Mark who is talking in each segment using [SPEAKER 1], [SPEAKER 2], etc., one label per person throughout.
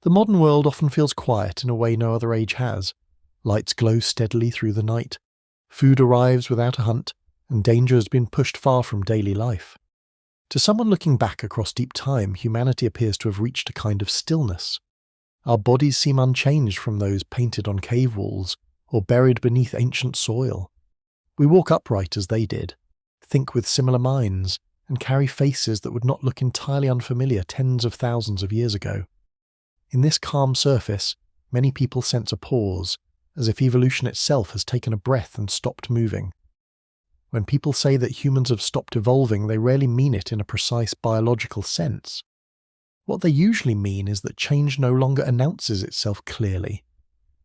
[SPEAKER 1] The modern world often feels quiet in a way no other age has. Lights glow steadily through the night, food arrives without a hunt, and danger has been pushed far from daily life. To someone looking back across deep time, humanity appears to have reached a kind of stillness. Our bodies seem unchanged from those painted on cave walls or buried beneath ancient soil. We walk upright as they did, think with similar minds, and carry faces that would not look entirely unfamiliar tens of thousands of years ago. In this calm surface, many people sense a pause, as if evolution itself has taken a breath and stopped moving. When people say that humans have stopped evolving, they rarely mean it in a precise biological sense. What they usually mean is that change no longer announces itself clearly.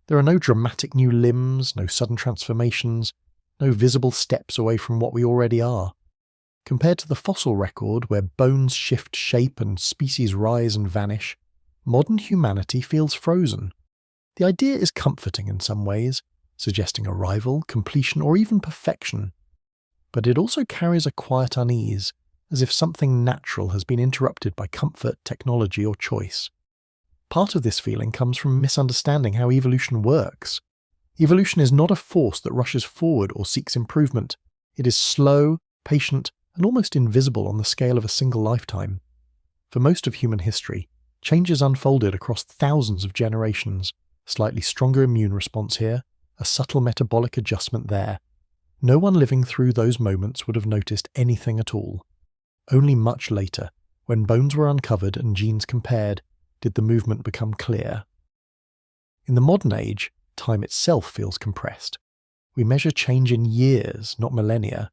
[SPEAKER 1] There are no dramatic new limbs, no sudden transformations, no visible steps away from what we already are. Compared to the fossil record, where bones shift shape and species rise and vanish, modern humanity feels frozen. The idea is comforting in some ways, suggesting arrival, completion, or even perfection. But it also carries a quiet unease, as if something natural has been interrupted by comfort, technology, or choice. Part of this feeling comes from misunderstanding how evolution works. Evolution is not a force that rushes forward or seeks improvement. It is slow, patient, and almost invisible on the scale of a single lifetime. For most of human history, changes unfolded across thousands of generations. Slightly stronger immune response here, a subtle metabolic adjustment there. No one living through those moments would have noticed anything at all. Only much later, when bones were uncovered and genes compared, did the movement become clear. In the modern age, time itself feels compressed. We measure change in years, not millennia.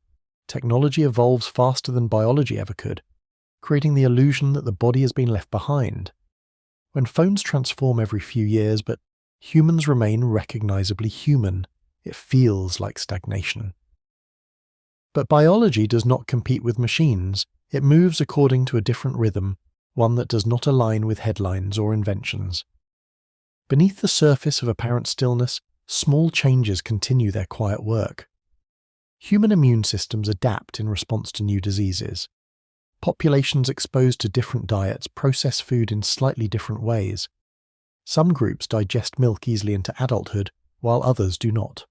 [SPEAKER 1] Technology evolves faster than biology ever could, creating the illusion that the body has been left behind. When phones transform every few years, but humans remain recognizably human, it feels like stagnation. But biology does not compete with machines. It moves according to a different rhythm, one that does not align with headlines or inventions. Beneath the surface of apparent stillness, small changes continue their quiet work. Human immune systems adapt in response to new diseases. Populations exposed to different diets process food in slightly different ways. Some groups digest milk easily into adulthood, while others do not.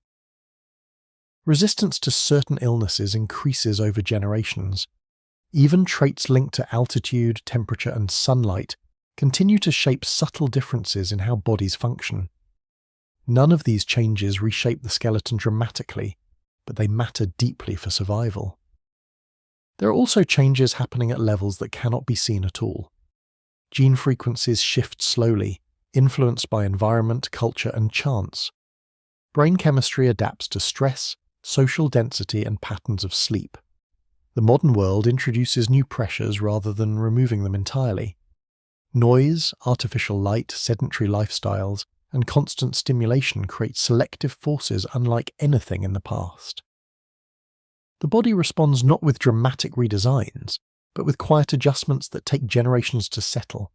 [SPEAKER 1] Resistance to certain illnesses increases over generations. Even traits linked to altitude, temperature, and sunlight continue to shape subtle differences in how bodies function. None of these changes reshape the skeleton dramatically, but they matter deeply for survival. There are also changes happening at levels that cannot be seen at all. Gene frequencies shift slowly, influenced by environment, culture, and chance. Brain chemistry adapts to stress, social density, and patterns of sleep. The modern world introduces new pressures rather than removing them entirely. Noise, artificial light, sedentary lifestyles, and constant stimulation create selective forces unlike anything in the past. The body responds not with dramatic redesigns, but with quiet adjustments that take generations to settle.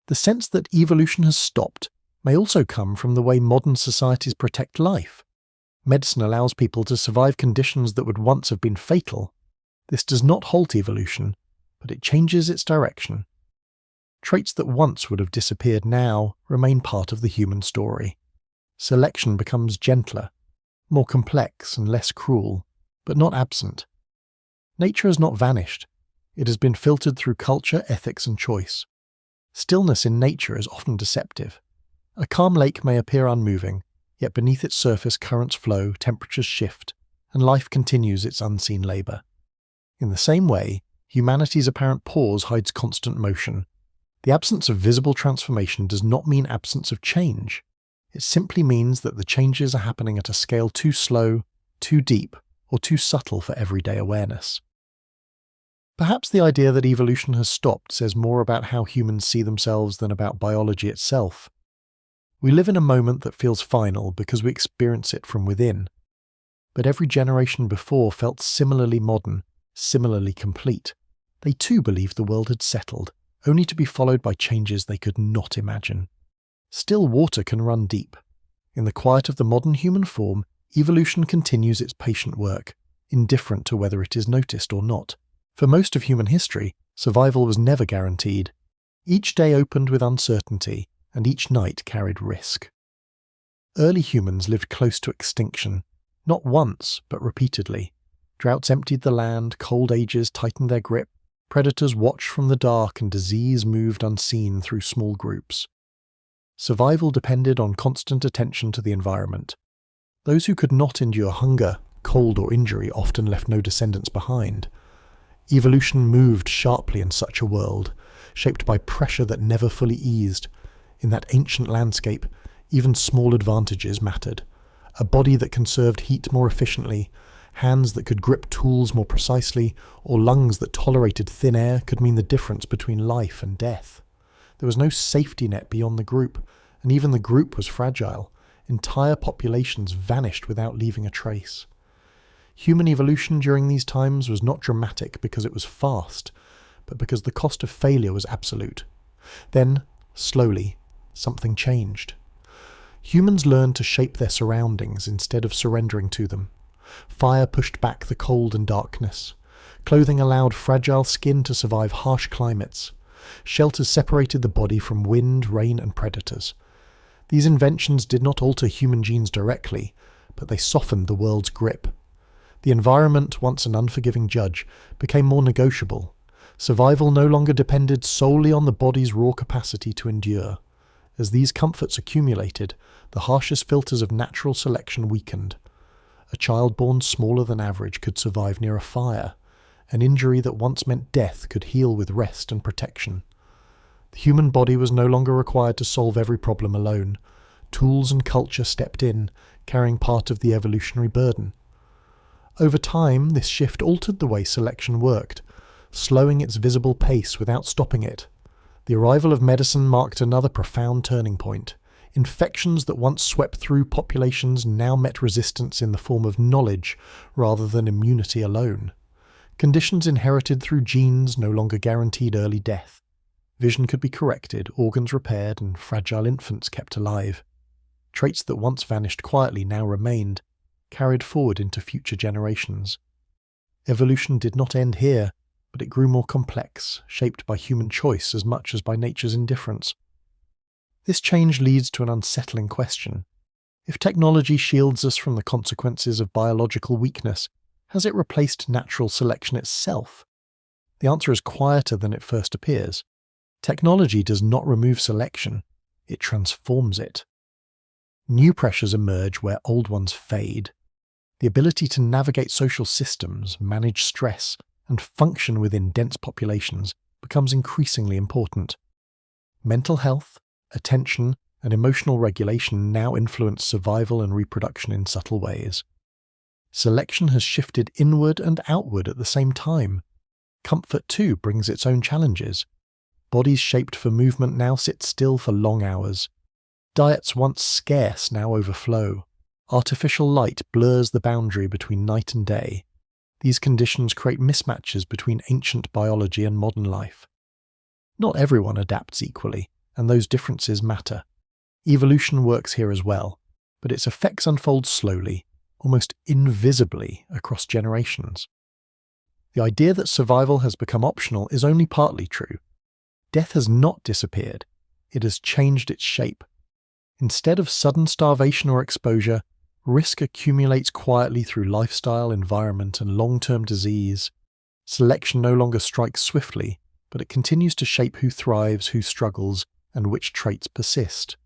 [SPEAKER 1] The sense that evolution has stopped may also come from the way modern societies protect life. Medicine allows people to survive conditions that would once have been fatal. This does not halt evolution, but it changes its direction. Traits that once would have disappeared now remain part of the human story. Selection becomes gentler, more complex and less cruel, but not absent. Nature has not vanished. It has been filtered through culture, ethics, and choice. Stillness in nature is often deceptive. A calm lake may appear unmoving, yet beneath its surface currents flow, temperatures shift, and life continues its unseen labour. In the same way, humanity's apparent pause hides constant motion. The absence of visible transformation does not mean absence of change. It simply means that the changes are happening at a scale too slow, too deep, or too subtle for everyday awareness. Perhaps the idea that evolution has stopped says more about how humans see themselves than about biology itself. We live in a moment that feels final because we experience it from within. But every generation before felt similarly modern, similarly complete. They too believed the world had settled, only to be followed by changes they could not imagine. Still water can run deep. In the quiet of the modern human form, evolution continues its patient work, indifferent to whether it is noticed or not. For most of human history, survival was never guaranteed. Each day opened with uncertainty, and each night carried risk. Early humans lived close to extinction, not once, but repeatedly. Droughts emptied the land, cold ages tightened their grip, predators watched from the dark, and disease moved unseen through small groups. Survival depended on constant attention to the environment. Those who could not endure hunger, cold, or injury often left no descendants behind. Evolution moved sharply in such a world, shaped by pressure that never fully eased. In that ancient landscape, even small advantages mattered. A body that conserved heat more efficiently, hands that could grip tools more precisely, or lungs that tolerated thin air could mean the difference between life and death. There was no safety net beyond the group, and even the group was fragile. Entire populations vanished without leaving a trace. Human evolution during these times was not dramatic because it was fast, but because the cost of failure was absolute. Then, slowly, something changed. Humans learned to shape their surroundings instead of surrendering to them. Fire pushed back the cold and darkness. Clothing allowed fragile skin to survive harsh climates. Shelters separated the body from wind, rain, and predators. These inventions did not alter human genes directly, but they softened the world's grip. The environment, once an unforgiving judge, became more negotiable. Survival no longer depended solely on the body's raw capacity to endure. As these comforts accumulated, the harshest filters of natural selection weakened. A child born smaller than average could survive near a fire. An injury that once meant death could heal with rest and protection. The human body was no longer required to solve every problem alone. Tools and culture stepped in, carrying part of the evolutionary burden. Over time, this shift altered the way selection worked, slowing its visible pace without stopping it. The arrival of medicine marked another profound turning point. Infections that once swept through populations now met resistance in the form of knowledge rather than immunity alone. Conditions inherited through genes no longer guaranteed early death. Vision could be corrected, organs repaired, and fragile infants kept alive. Traits that once vanished quietly now remained, carried forward into future generations. Evolution did not end here, but it grew more complex, shaped by human choice as much as by nature's indifference. This change leads to an unsettling question. If technology shields us from the consequences of biological weakness, has it replaced natural selection itself? The answer is quieter than it first appears. Technology does not remove selection, it transforms it. New pressures emerge where old ones fade. The ability to navigate social systems, manage stress, and function within dense populations becomes increasingly important. Mental health, attention, and emotional regulation now influence survival and reproduction in subtle ways. Selection has shifted inward and outward at the same time. Comfort, too, brings its own challenges. Bodies shaped for movement now sit still for long hours. Diets once scarce now overflow. Artificial light blurs the boundary between night and day. These conditions create mismatches between ancient biology and modern life. Not everyone adapts equally, and those differences matter. Evolution works here as well, but its effects unfold slowly, almost invisibly across generations. The idea that survival has become optional is only partly true. Death has not disappeared, it has changed its shape. Instead of sudden starvation or exposure, risk accumulates quietly through lifestyle, environment, and long-term disease. Selection no longer strikes swiftly, but it continues to shape who thrives, who struggles, and which traits persist.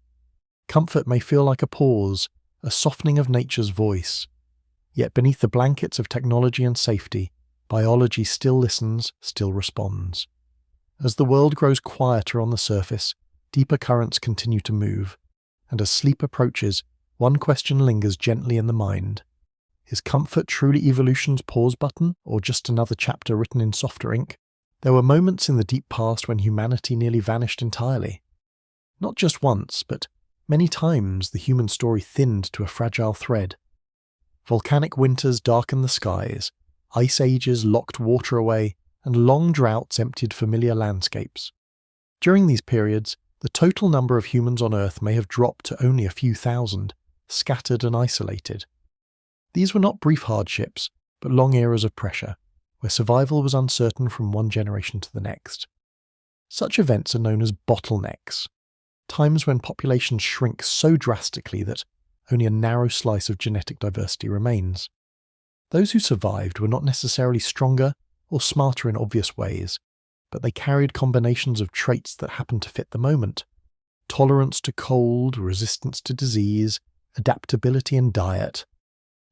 [SPEAKER 1] Comfort may feel like a pause, a softening of nature's voice. Yet beneath the blankets of technology and safety, biology still listens, still responds. As the world grows quieter on the surface, deeper currents continue to move, and as sleep approaches, one question lingers gently in the mind. Is comfort truly evolution's pause button, or just another chapter written in softer ink? There were moments in the deep past when humanity nearly vanished entirely. Not just once, but many times the human story thinned to a fragile thread. Volcanic winters darkened the skies, ice ages locked water away, and long droughts emptied familiar landscapes. During these periods, the total number of humans on Earth may have dropped to only a few thousand, scattered and isolated. These were not brief hardships, but long eras of pressure, where survival was uncertain from one generation to the next. Such events are known as bottlenecks. times when populations shrink so drastically that only a narrow slice of genetic diversity remains. Those who survived were not necessarily stronger or smarter in obvious ways, but they carried combinations of traits that happened to fit the moment. Tolerance to cold, resistance to disease, adaptability in diet,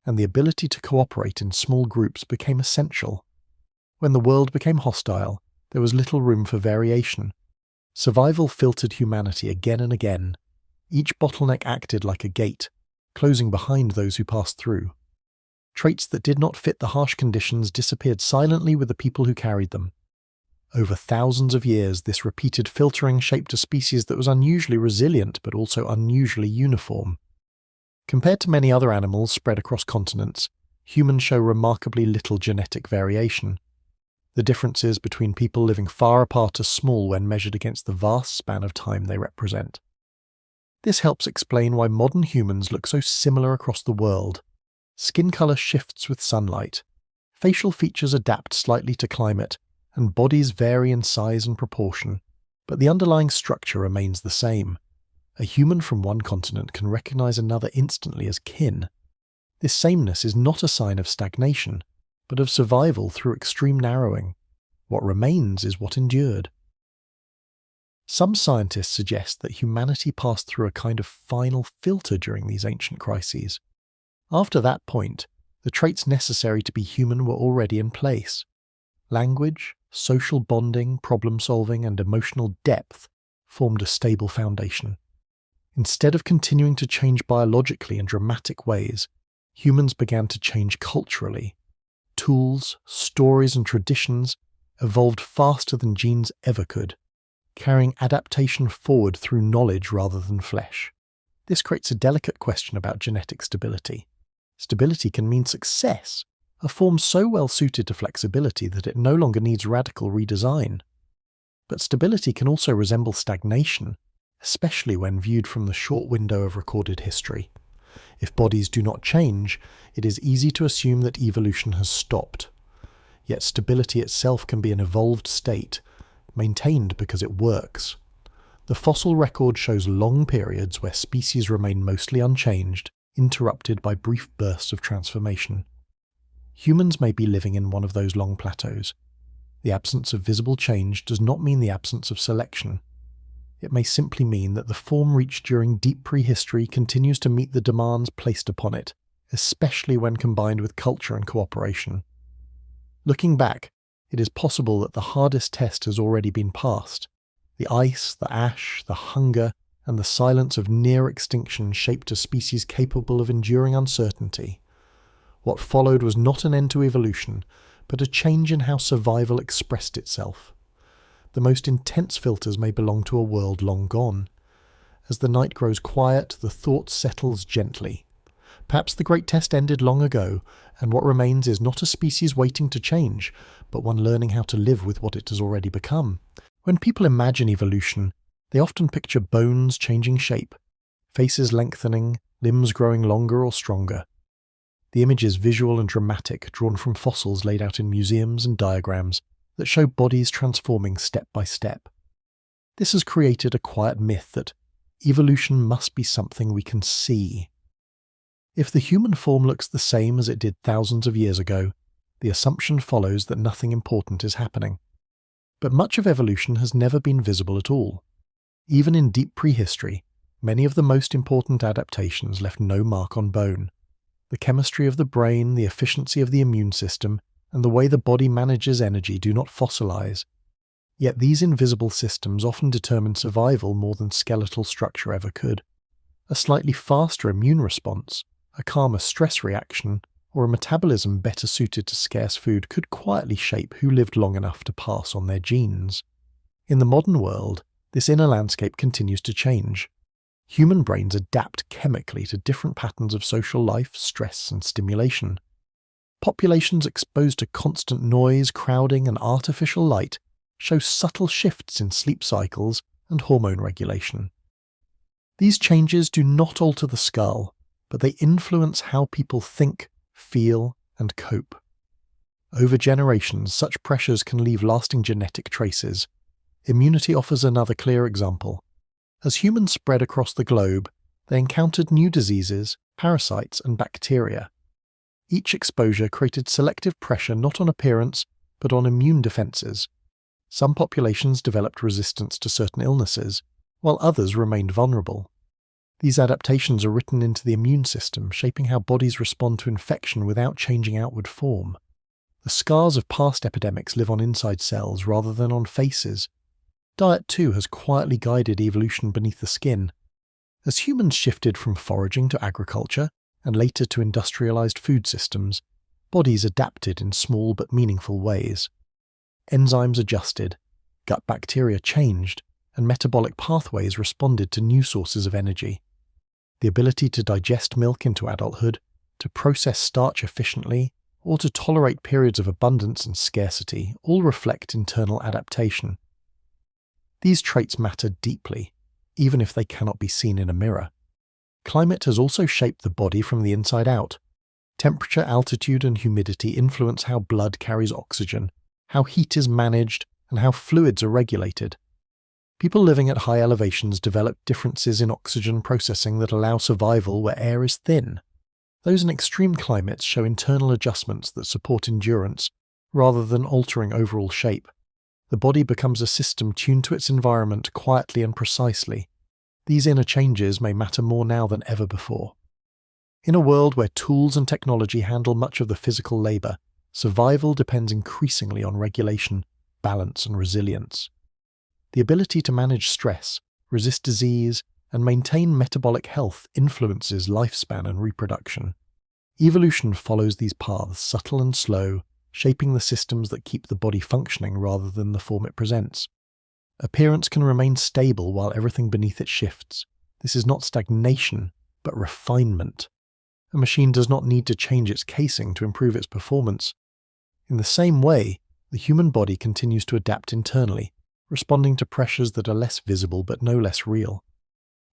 [SPEAKER 1] and the ability to cooperate in small groups became essential. When the world became hostile, there was little room for variation. Survival filtered humanity again and again. Each bottleneck acted like a gate, closing behind those who passed through. Traits that did not fit the harsh conditions disappeared silently with the people who carried them. Over thousands of years, this repeated filtering shaped a species that was unusually resilient but also unusually uniform. Compared to many other animals spread across continents, humans show remarkably little genetic variation. The differences between people living far apart are small when measured against the vast span of time they represent. This helps explain why modern humans look so similar across the world. Skin color shifts with sunlight, facial features adapt slightly to climate, and bodies vary in size and proportion, but the underlying structure remains the same. A human from one continent can recognize another instantly as kin. This sameness is not a sign of stagnation, but of survival through extreme narrowing. What remains is what endured. Some scientists suggest that humanity passed through a kind of final filter during these ancient crises. After that point, the traits necessary to be human were already in place. Language, social bonding, problem-solving, and emotional depth formed a stable foundation. Instead of continuing to change biologically in dramatic ways, humans began to change culturally. Tools, stories, and traditions evolved faster than genes ever could, carrying adaptation forward through knowledge rather than flesh. This creates a delicate question about genetic stability. Stability can mean success, a form so well suited to flexibility that it no longer needs radical redesign. But stability can also resemble stagnation, especially when viewed from the short window of recorded history. If bodies do not change, it is easy to assume that evolution has stopped. Yet stability itself can be an evolved state, maintained because it works. The fossil record shows long periods where species remain mostly unchanged, interrupted by brief bursts of transformation. Humans may be living in one of those long plateaus. The absence of visible change does not mean the absence of selection. It may simply mean that the form reached during deep prehistory continues to meet the demands placed upon it, especially when combined with culture and cooperation. Looking back, it is possible that the hardest test has already been passed. The ice, the ash, the hunger, and the silence of near extinction shaped a species capable of enduring uncertainty. What followed was not an end to evolution, but a change in how survival expressed itself. The most intense filters may belong to a world long gone. As the night grows quiet, the thought settles gently. Perhaps the great test ended long ago, and what remains is not a species waiting to change, but one learning how to live with what it has already become. When people imagine evolution, they often picture bones changing shape, faces lengthening, limbs growing longer or stronger. The image is visual and dramatic, drawn from fossils laid out in museums and diagrams that show bodies transforming step by step. This has created a quiet myth that evolution must be something we can see. If the human form looks the same as it did thousands of years ago, the assumption follows that nothing important is happening. But much of evolution has never been visible at all. Even in deep prehistory, many of the most important adaptations left no mark on bone. The chemistry of the brain, the efficiency of the immune system, and the way the body manages energy do not fossilize. Yet these invisible systems often determine survival more than skeletal structure ever could. A slightly faster immune response, a calmer stress reaction, or a metabolism better suited to scarce food could quietly shape who lived long enough to pass on their genes. In the modern world, this inner landscape continues to change. Human brains adapt chemically to different patterns of social life, stress, and stimulation. Populations exposed to constant noise, crowding, and artificial light show subtle shifts in sleep cycles and hormone regulation. These changes do not alter the skull, but they influence how people think, feel, and cope. Over generations, such pressures can leave lasting genetic traces. Immunity offers another clear example. As humans spread across the globe, they encountered new diseases, parasites, and bacteria. Each exposure created selective pressure not on appearance, but on immune defenses. Some populations developed resistance to certain illnesses, while others remained vulnerable. These adaptations are written into the immune system, shaping how bodies respond to infection without changing outward form. The scars of past epidemics live on inside cells rather than on faces. Diet, too, has quietly guided evolution beneath the skin. As humans shifted from foraging to agriculture, and later to industrialized food systems, bodies adapted in small but meaningful ways. Enzymes adjusted, gut bacteria changed, and metabolic pathways responded to new sources of energy. The ability to digest milk into adulthood, to process starch efficiently, or to tolerate periods of abundance and scarcity all reflect internal adaptation. These traits matter deeply, even if they cannot be seen in a mirror. Climate has also shaped the body from the inside out. Temperature, altitude, and humidity influence how blood carries oxygen, how heat is managed, and how fluids are regulated. People living at high elevations develop differences in oxygen processing that allow survival where air is thin. Those in extreme climates show internal adjustments that support endurance, rather than altering overall shape. The body becomes a system tuned to its environment quietly and precisely. These inner changes may matter more now than ever before. In a world where tools and technology handle much of the physical labor, survival depends increasingly on regulation, balance, and resilience. The ability to manage stress, resist disease, and maintain metabolic health influences lifespan and reproduction. Evolution follows these paths, subtle and slow, shaping the systems that keep the body functioning rather than the form it presents. Appearance can remain stable while everything beneath it shifts. This is not stagnation, but refinement. A machine does not need to change its casing to improve its performance. In the same way, the human body continues to adapt internally, responding to pressures that are less visible but no less real.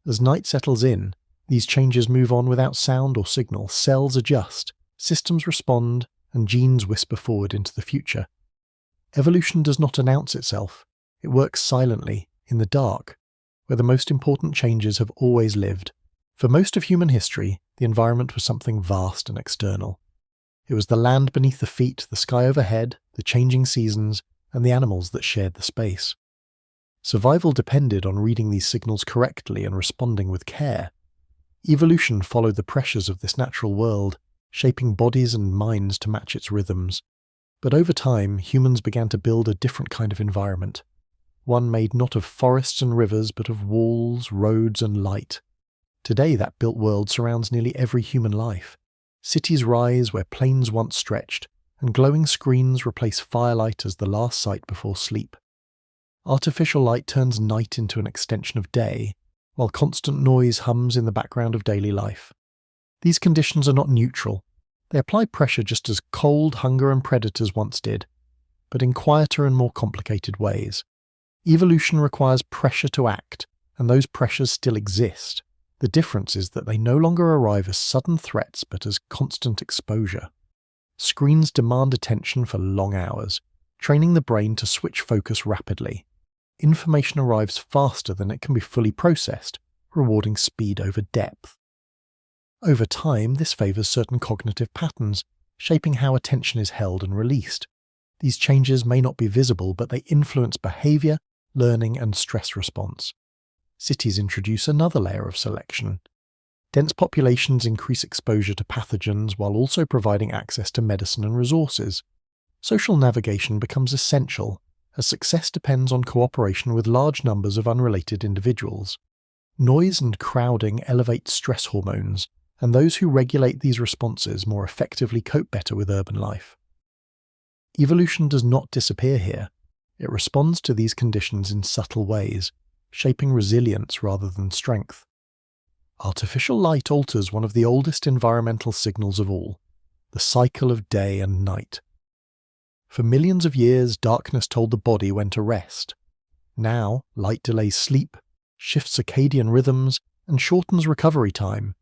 [SPEAKER 1] As night settles in, these changes move on without sound or signal. Cells adjust, systems respond, and genes whisper forward into the future. Evolution does not announce itself. It works silently, in the dark, where the most important changes have always lived. For most of human history, the environment was something vast and external. It was the land beneath the feet, the sky overhead, the changing seasons, and the animals that shared the space. Survival depended on reading these signals correctly and responding with care. Evolution followed the pressures of this natural world, shaping bodies and minds to match its rhythms. But over time, humans began to build a different kind of environment. One made not of forests and rivers, but of walls, roads, and light. Today, that built world surrounds nearly every human life. Cities rise where plains once stretched, and glowing screens replace firelight as the last sight before sleep. Artificial light turns night into an extension of day, while constant noise hums in the background of daily life. These conditions are not neutral. They apply pressure just as cold, hunger, and predators once did, but in quieter and more complicated ways. Evolution requires pressure to act, and those pressures still exist. The difference is that they no longer arrive as sudden threats but as constant exposure. Screens demand attention for long hours, training the brain to switch focus rapidly. Information arrives faster than it can be fully processed, rewarding speed over depth. Over time, this favors certain cognitive patterns, shaping how attention is held and released. These changes may not be visible, but they influence behavior, learning, and stress response. Cities introduce another layer of selection. Dense populations increase exposure to pathogens while also providing access to medicine and resources. Social navigation becomes essential, as success depends on cooperation with large numbers of unrelated individuals. Noise and crowding elevate stress hormones, and those who regulate these responses more effectively cope better with urban life. Evolution does not disappear here. It responds to these conditions in subtle ways, shaping resilience rather than strength. Artificial light alters one of the oldest environmental signals of all, the cycle of day and night. For millions of years, darkness told the body when to rest. Now, light delays sleep, shifts circadian rhythms, and shortens recovery time.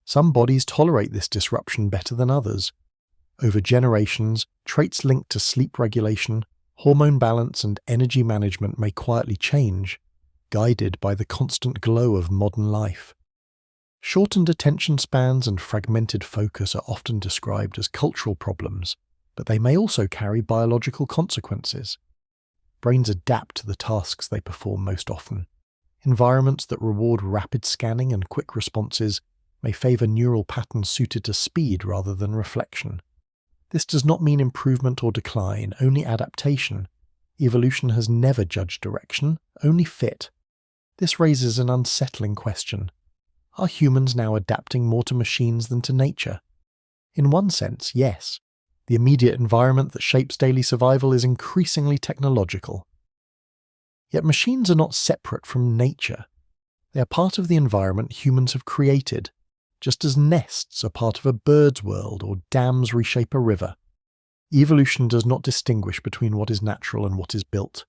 [SPEAKER 1] Some bodies tolerate this disruption better than others. Over generations, traits linked to sleep regulation, hormone balance, and energy management may quietly change. guided by the constant glow of modern life. Shortened attention spans and fragmented focus are often described as cultural problems, but they may also carry biological consequences. Brains adapt to the tasks they perform most often. Environments that reward rapid scanning and quick responses may favour neural patterns suited to speed rather than reflection. This does not mean improvement or decline, only adaptation. Evolution has never judged direction, only fit. This raises an unsettling question. Are humans now adapting more to machines than to nature? In one sense, yes. The immediate environment that shapes daily survival is increasingly technological. Yet machines are not separate from nature. They are part of the environment humans have created, just as nests are part of a bird's world or dams reshape a river. Evolution does not distinguish between what is natural and what is built.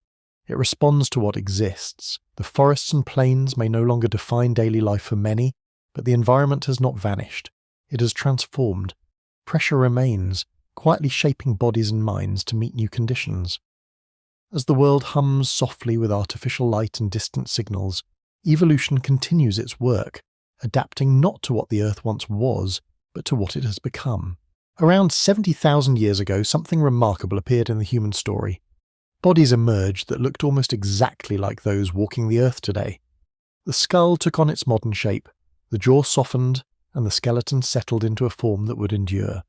[SPEAKER 1] It responds to what exists. The forests and plains may no longer define daily life for many, but the environment has not vanished. It has transformed. Pressure remains, quietly shaping bodies and minds to meet new conditions. As the world hums softly with artificial light and distant signals, evolution continues its work, adapting not to what the Earth once was, but to what it has become. Around 70,000 years ago, something remarkable appeared in the human story. Bodies emerged that looked almost exactly like those walking the Earth today. The skull took on its modern shape, the jaw softened, and the skeleton settled into a form that would endure.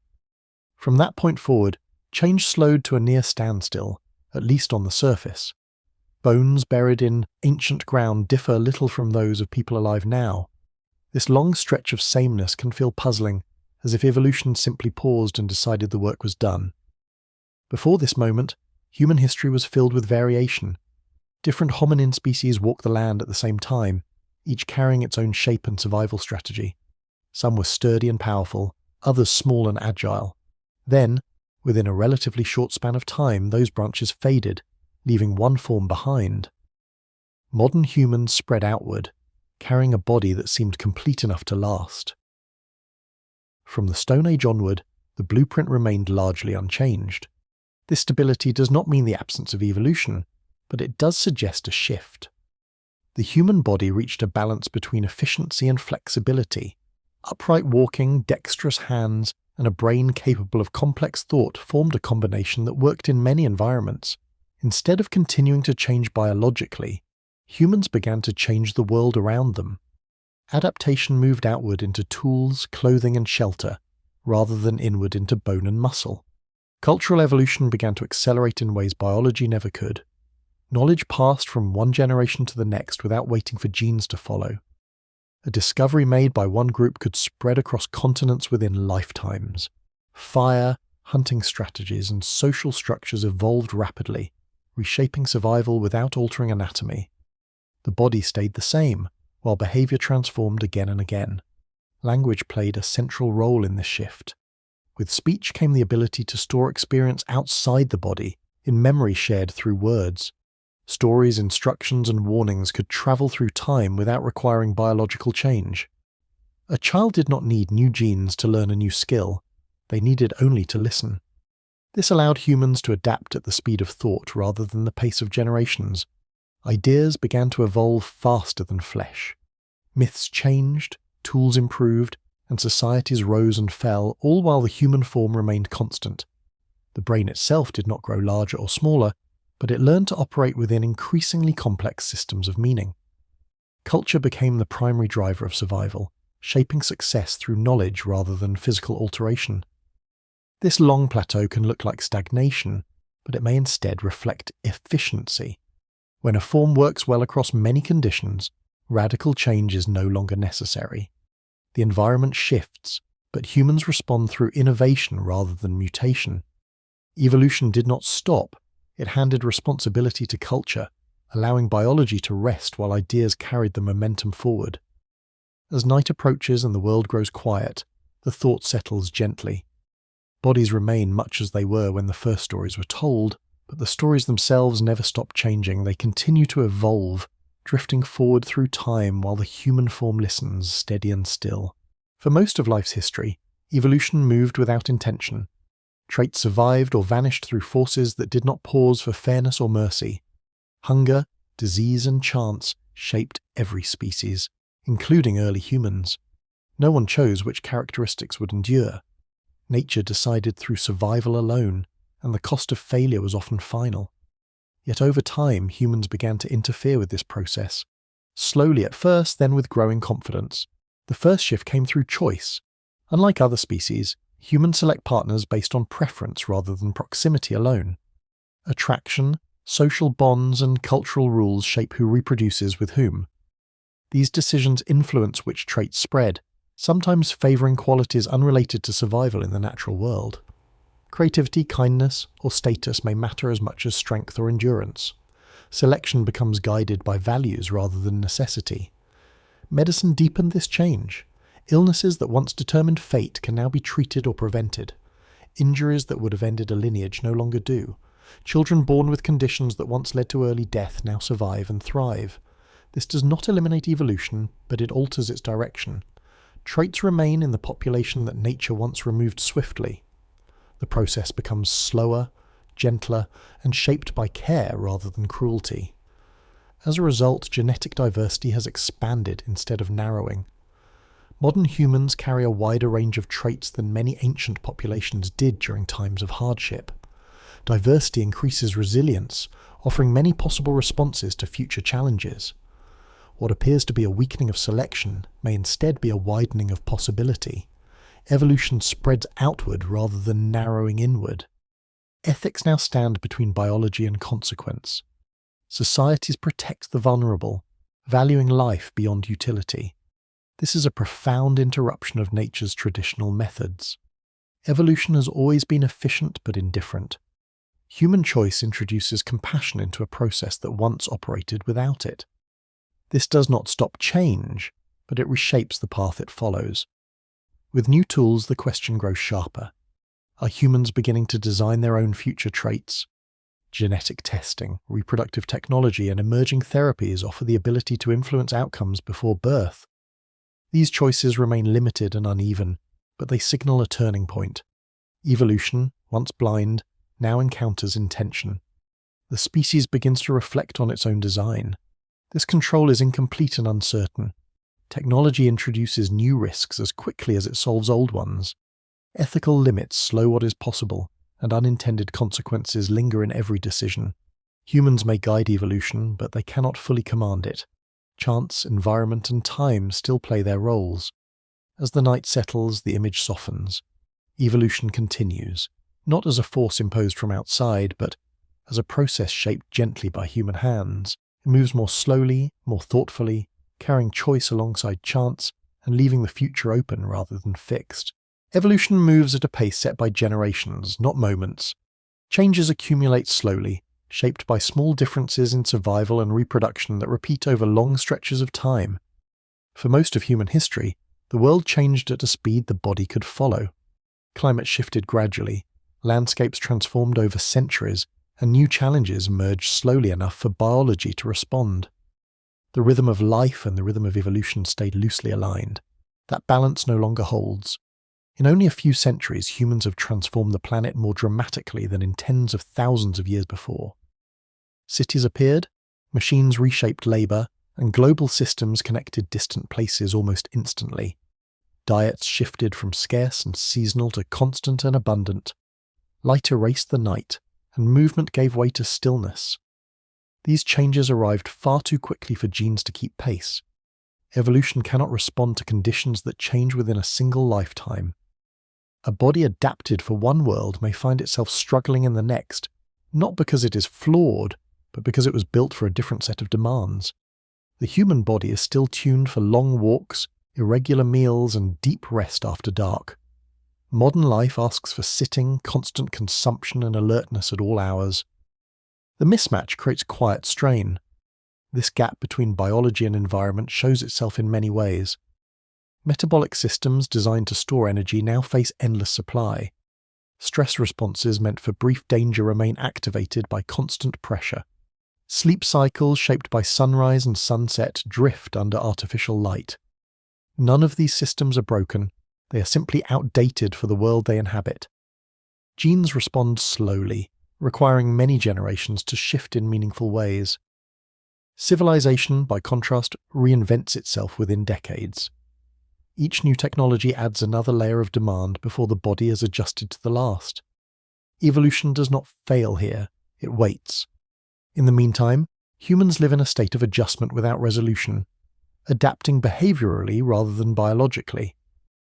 [SPEAKER 1] From that point forward, change slowed to a near standstill, at least on the surface. Bones buried in ancient ground differ little from those of people alive now. This long stretch of sameness can feel puzzling, as if evolution simply paused and decided the work was done. Before this moment, human history was filled with variation. Different hominin species walked the land at the same time, each carrying its own shape and survival strategy. Some were sturdy and powerful, others small and agile. Then, within a relatively short span of time, those branches faded, leaving one form behind. Modern humans spread outward, carrying a body that seemed complete enough to last. From the Stone Age onward, the blueprint remained largely unchanged. This stability does not mean the absence of evolution, but it does suggest a shift. The human body reached a balance between efficiency and flexibility. Upright walking, dexterous hands, and a brain capable of complex thought formed a combination that worked in many environments. Instead of continuing to change biologically, humans began to change the world around them. Adaptation moved outward into tools, clothing, and shelter, rather than inward into bone and muscle. Cultural evolution began to accelerate in ways biology never could. Knowledge passed from one generation to the next without waiting for genes to follow. A discovery made by one group could spread across continents within lifetimes. Fire, hunting strategies, and social structures evolved rapidly, reshaping survival without altering anatomy. The body stayed the same, while behavior transformed again and again. Language played a central role in this shift. With speech came the ability to store experience outside the body, in memory shared through words. Stories, instructions, and warnings could travel through time without requiring biological change. A child did not need new genes to learn a new skill. They needed only to listen. This allowed humans to adapt at the speed of thought rather than the pace of generations. Ideas began to evolve faster than flesh. Myths changed, tools improved, and societies rose and fell, all while the human form remained constant. The brain itself did not grow larger or smaller, but it learned to operate within increasingly complex systems of meaning. Culture became the primary driver of survival, shaping success through knowledge rather than physical alteration. This long plateau can look like stagnation, but it may instead reflect efficiency. When a form works well across many conditions, radical change is no longer necessary. The environment shifts, but humans respond through innovation rather than mutation. Evolution did not stop. It handed responsibility to culture, allowing biology to rest while ideas carried the momentum forward. As night approaches and the world grows quiet, the thought settles gently. Bodies remain much as they were when the first stories were told, but the stories themselves never stop changing. They continue to evolve, drifting forward through time while the human form listens, steady and still. For most of life's history, evolution moved without intention. Traits survived or vanished through forces that did not pause for fairness or mercy. Hunger, disease, and chance shaped every species, including early humans. No one chose which characteristics would endure. Nature decided through survival alone, and the cost of failure was often final. Yet over time, humans began to interfere with this process. Slowly at first, then with growing confidence. The first shift came through choice. Unlike other species, humans select partners based on preference rather than proximity alone. Attraction, social bonds, and cultural rules shape who reproduces with whom. These decisions influence which traits spread, sometimes favoring qualities unrelated to survival in the natural world. Creativity, kindness, or status may matter as much as strength or endurance. Selection becomes guided by values rather than necessity. Medicine deepened this change. Illnesses that once determined fate can now be treated or prevented. Injuries that would have ended a lineage no longer do. Children born with conditions that once led to early death now survive and thrive. This does not eliminate evolution, but it alters its direction. Traits remain in the population that nature once removed swiftly. The process becomes slower, gentler, and shaped by care rather than cruelty. As a result, genetic diversity has expanded instead of narrowing. Modern humans carry a wider range of traits than many ancient populations did during times of hardship. Diversity increases resilience, offering many possible responses to future challenges. What appears to be a weakening of selection may instead be a widening of possibility. Evolution spreads outward rather than narrowing inward. Ethics now stand between biology and consequence. Societies protect the vulnerable, valuing life beyond utility. This is a profound interruption of nature's traditional methods. Evolution has always been efficient but indifferent. Human choice introduces compassion into a process that once operated without it. This does not stop change, but it reshapes the path it follows. With new tools, the question grows sharper. Are humans beginning to design their own future traits? Genetic testing, reproductive technology, and emerging therapies offer the ability to influence outcomes before birth. These choices remain limited and uneven, but they signal a turning point. Evolution, once blind, now encounters intention. The species begins to reflect on its own design. This control is incomplete and uncertain. Technology introduces new risks as quickly as it solves old ones. Ethical limits slow what is possible, and unintended consequences linger in every decision. Humans may guide evolution, but they cannot fully command it. Chance, environment, and time still play their roles. As the night settles, the image softens. Evolution continues, not as a force imposed from outside, but as a process shaped gently by human hands. It moves more slowly, more thoughtfully, carrying choice alongside chance, and leaving the future open rather than fixed. Evolution moves at a pace set by generations, not moments. Changes accumulate slowly, shaped by small differences in survival and reproduction that repeat over long stretches of time. For most of human history, the world changed at a speed the body could follow. Climate shifted gradually, landscapes transformed over centuries, and new challenges emerged slowly enough for biology to respond. The rhythm of life and the rhythm of evolution stayed loosely aligned. That balance no longer holds. In only a few centuries, humans have transformed the planet more dramatically than in tens of thousands of years before. Cities appeared, machines reshaped labour, and global systems connected distant places almost instantly. Diets shifted from scarce and seasonal to constant and abundant. Light erased the night, and movement gave way to stillness. These changes arrived far too quickly for genes to keep pace. Evolution cannot respond to conditions that change within a single lifetime. A body adapted for one world may find itself struggling in the next, not because it is flawed, but because it was built for a different set of demands. The human body is still tuned for long walks, irregular meals, and deep rest after dark. Modern life asks for sitting, constant consumption, and alertness at all hours. The mismatch creates quiet strain. This gap between biology and environment shows itself in many ways. Metabolic systems designed to store energy now face endless supply. Stress responses meant for brief danger remain activated by constant pressure. Sleep cycles shaped by sunrise and sunset drift under artificial light. None of these systems are broken, they are simply outdated for the world they inhabit. Genes respond slowly, requiring many generations to shift in meaningful ways. Civilization, by contrast, reinvents itself within decades. Each new technology adds another layer of demand before the body has adjusted to the last. Evolution does not fail here, it waits. In the meantime, humans live in a state of adjustment without resolution, adapting behaviorally rather than biologically.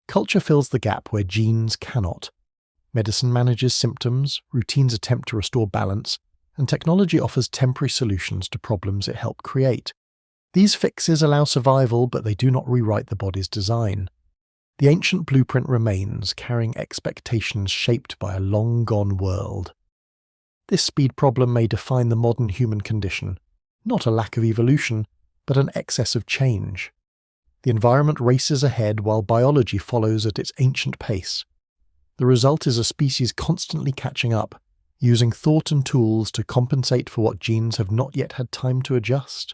[SPEAKER 1] Culture fills the gap where genes cannot. Medicine manages symptoms, routines attempt to restore balance, and technology offers temporary solutions to problems it helped create. These fixes allow survival, but they do not rewrite the body's design. The ancient blueprint remains, carrying expectations shaped by a long-gone world. This speed problem may define the modern human condition, not a lack of evolution, but an excess of change. The environment races ahead while biology follows at its ancient pace. The result is a species constantly catching up, using thought and tools to compensate for what genes have not yet had time to adjust.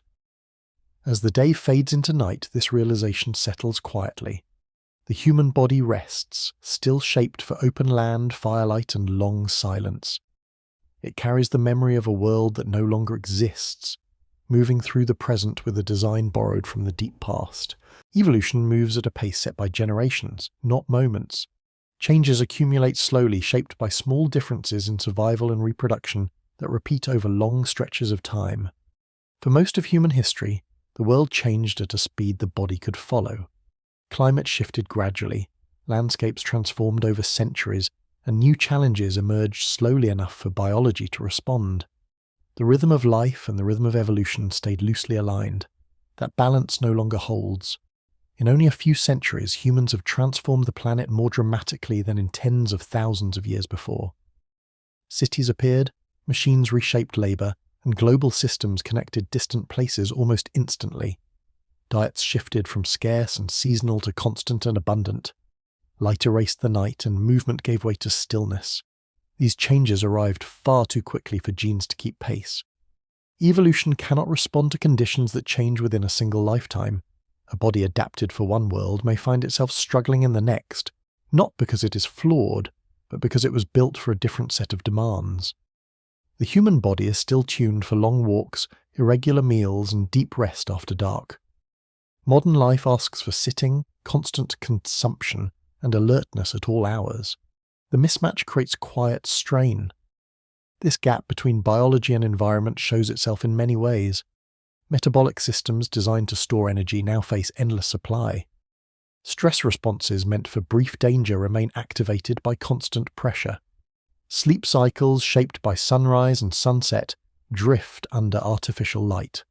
[SPEAKER 1] As the day fades into night, this realization settles quietly. The human body rests, still shaped for open land, firelight, and long silence. It carries the memory of a world that no longer exists, moving through the present with a design borrowed from the deep past. Evolution moves at a pace set by generations, not moments. Changes accumulate slowly, shaped by small differences in survival and reproduction that repeat over long stretches of time. For most of human history, the world changed at a speed the body could follow. Climate shifted gradually, landscapes transformed over centuries, and new challenges emerged slowly enough for biology to respond. The rhythm of life and the rhythm of evolution stayed loosely aligned. That balance no longer holds. In only a few centuries, humans have transformed the planet more dramatically than in tens of thousands of years before. Cities appeared, machines reshaped labor, and global systems connected distant places almost instantly. Diets shifted from scarce and seasonal to constant and abundant. Light erased the night, and movement gave way to stillness. These changes arrived far too quickly for genes to keep pace. Evolution cannot respond to conditions that change within a single lifetime. A body adapted for one world may find itself struggling in the next, not because it is flawed, but because it was built for a different set of demands. The human body is still tuned for long walks, irregular meals, and deep rest after dark. Modern life asks for sitting, constant consumption, and alertness at all hours. The mismatch creates quiet strain. This gap between biology and environment shows itself in many ways. Metabolic systems designed to store energy now face endless supply. Stress responses meant for brief danger remain activated by constant pressure. Sleep cycles shaped by sunrise and sunset drift under artificial light.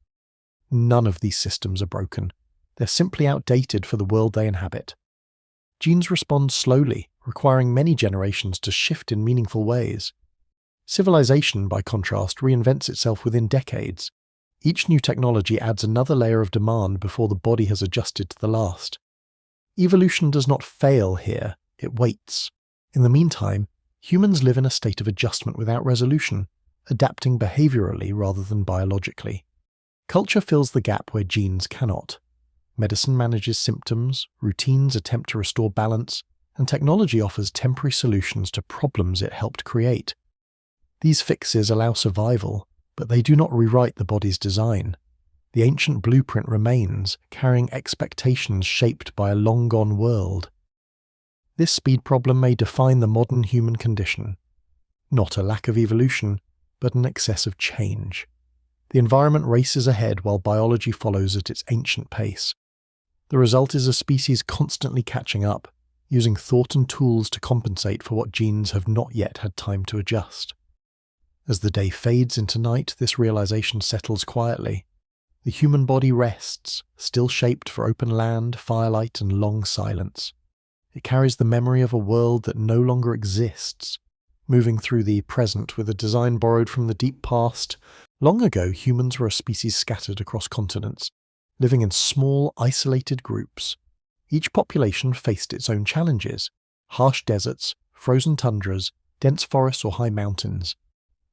[SPEAKER 1] None of these systems are broken. They're simply outdated for the world they inhabit. Genes respond slowly, requiring many generations to shift in meaningful ways. Civilization, by contrast, reinvents itself within decades. Each new technology adds another layer of demand before the body has adjusted to the last. Evolution does not fail here, it waits. In the meantime, humans live in a state of adjustment without resolution, adapting behaviorally rather than biologically. Culture fills the gap where genes cannot. Medicine manages symptoms, routines attempt to restore balance, and technology offers temporary solutions to problems it helped create. These fixes allow survival, but they do not rewrite the body's design. The ancient blueprint remains, carrying expectations shaped by a long-gone world. This speed problem may define the modern human condition. Not a lack of evolution, but an excess of change. The environment races ahead while biology follows at its ancient pace. The result is a species constantly catching up, using thought and tools to compensate for what genes have not yet had time to adjust. As the day fades into night, this realization settles quietly. The human body rests, still shaped for open land, firelight, and long silence. It carries the memory of a world that no longer exists, moving through the present with a design borrowed from the deep past. Long ago, humans were a species scattered across continents, living in small, isolated groups. Each population faced its own challenges: harsh deserts, frozen tundras, dense forests, or high mountains.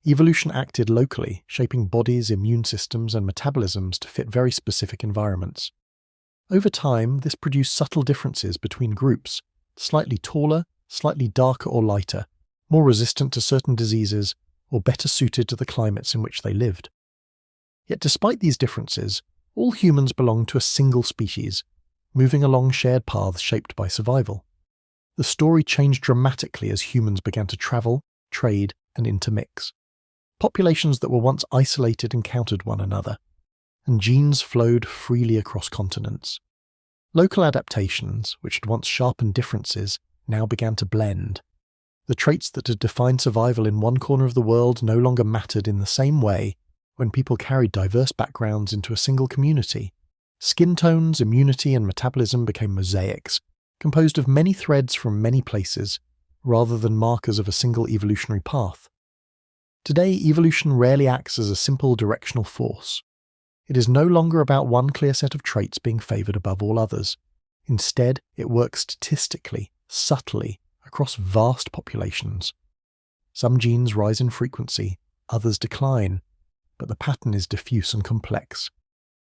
[SPEAKER 1] Evolution acted locally, shaping bodies, immune systems, and metabolisms to fit very specific environments. Over time, this produced subtle differences between groups: slightly taller, slightly darker or lighter, more resistant to certain diseases, or better suited to the climates in which they lived. Yet despite these differences, all humans belong to a single species, moving along shared paths shaped by survival. The story changed dramatically as humans began to travel, trade, and intermix. Populations that were once isolated encountered one another, and genes flowed freely across continents. Local adaptations, which had once sharpened differences, now began to blend. The traits that had defined survival in one corner of the world no longer mattered in the same way when people carried diverse backgrounds into a single community. Skin tones, immunity, and metabolism became mosaics, composed of many threads from many places, rather than markers of a single evolutionary path. Today, evolution rarely acts as a simple directional force. It is no longer about one clear set of traits being favoured above all others. Instead, it works statistically, subtly, across vast populations. Some genes rise in frequency, others decline, but the pattern is diffuse and complex.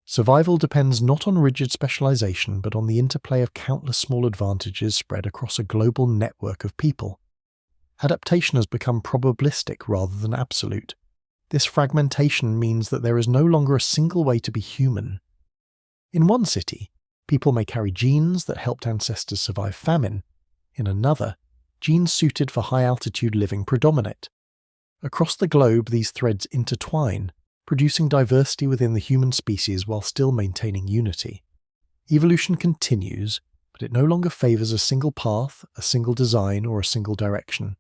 [SPEAKER 1] Survival depends not on rigid specialization, but on the interplay of countless small advantages spread across a global network of people. Adaptation has become probabilistic rather than absolute. This fragmentation means that there is no longer a single way to be human. In one city, people may carry genes that helped ancestors survive famine. In another, genes suited for high-altitude living predominate. Across the globe, these threads intertwine, producing diversity within the human species while still maintaining unity. Evolution continues, but it no longer favours a single path, a single design, or a single direction.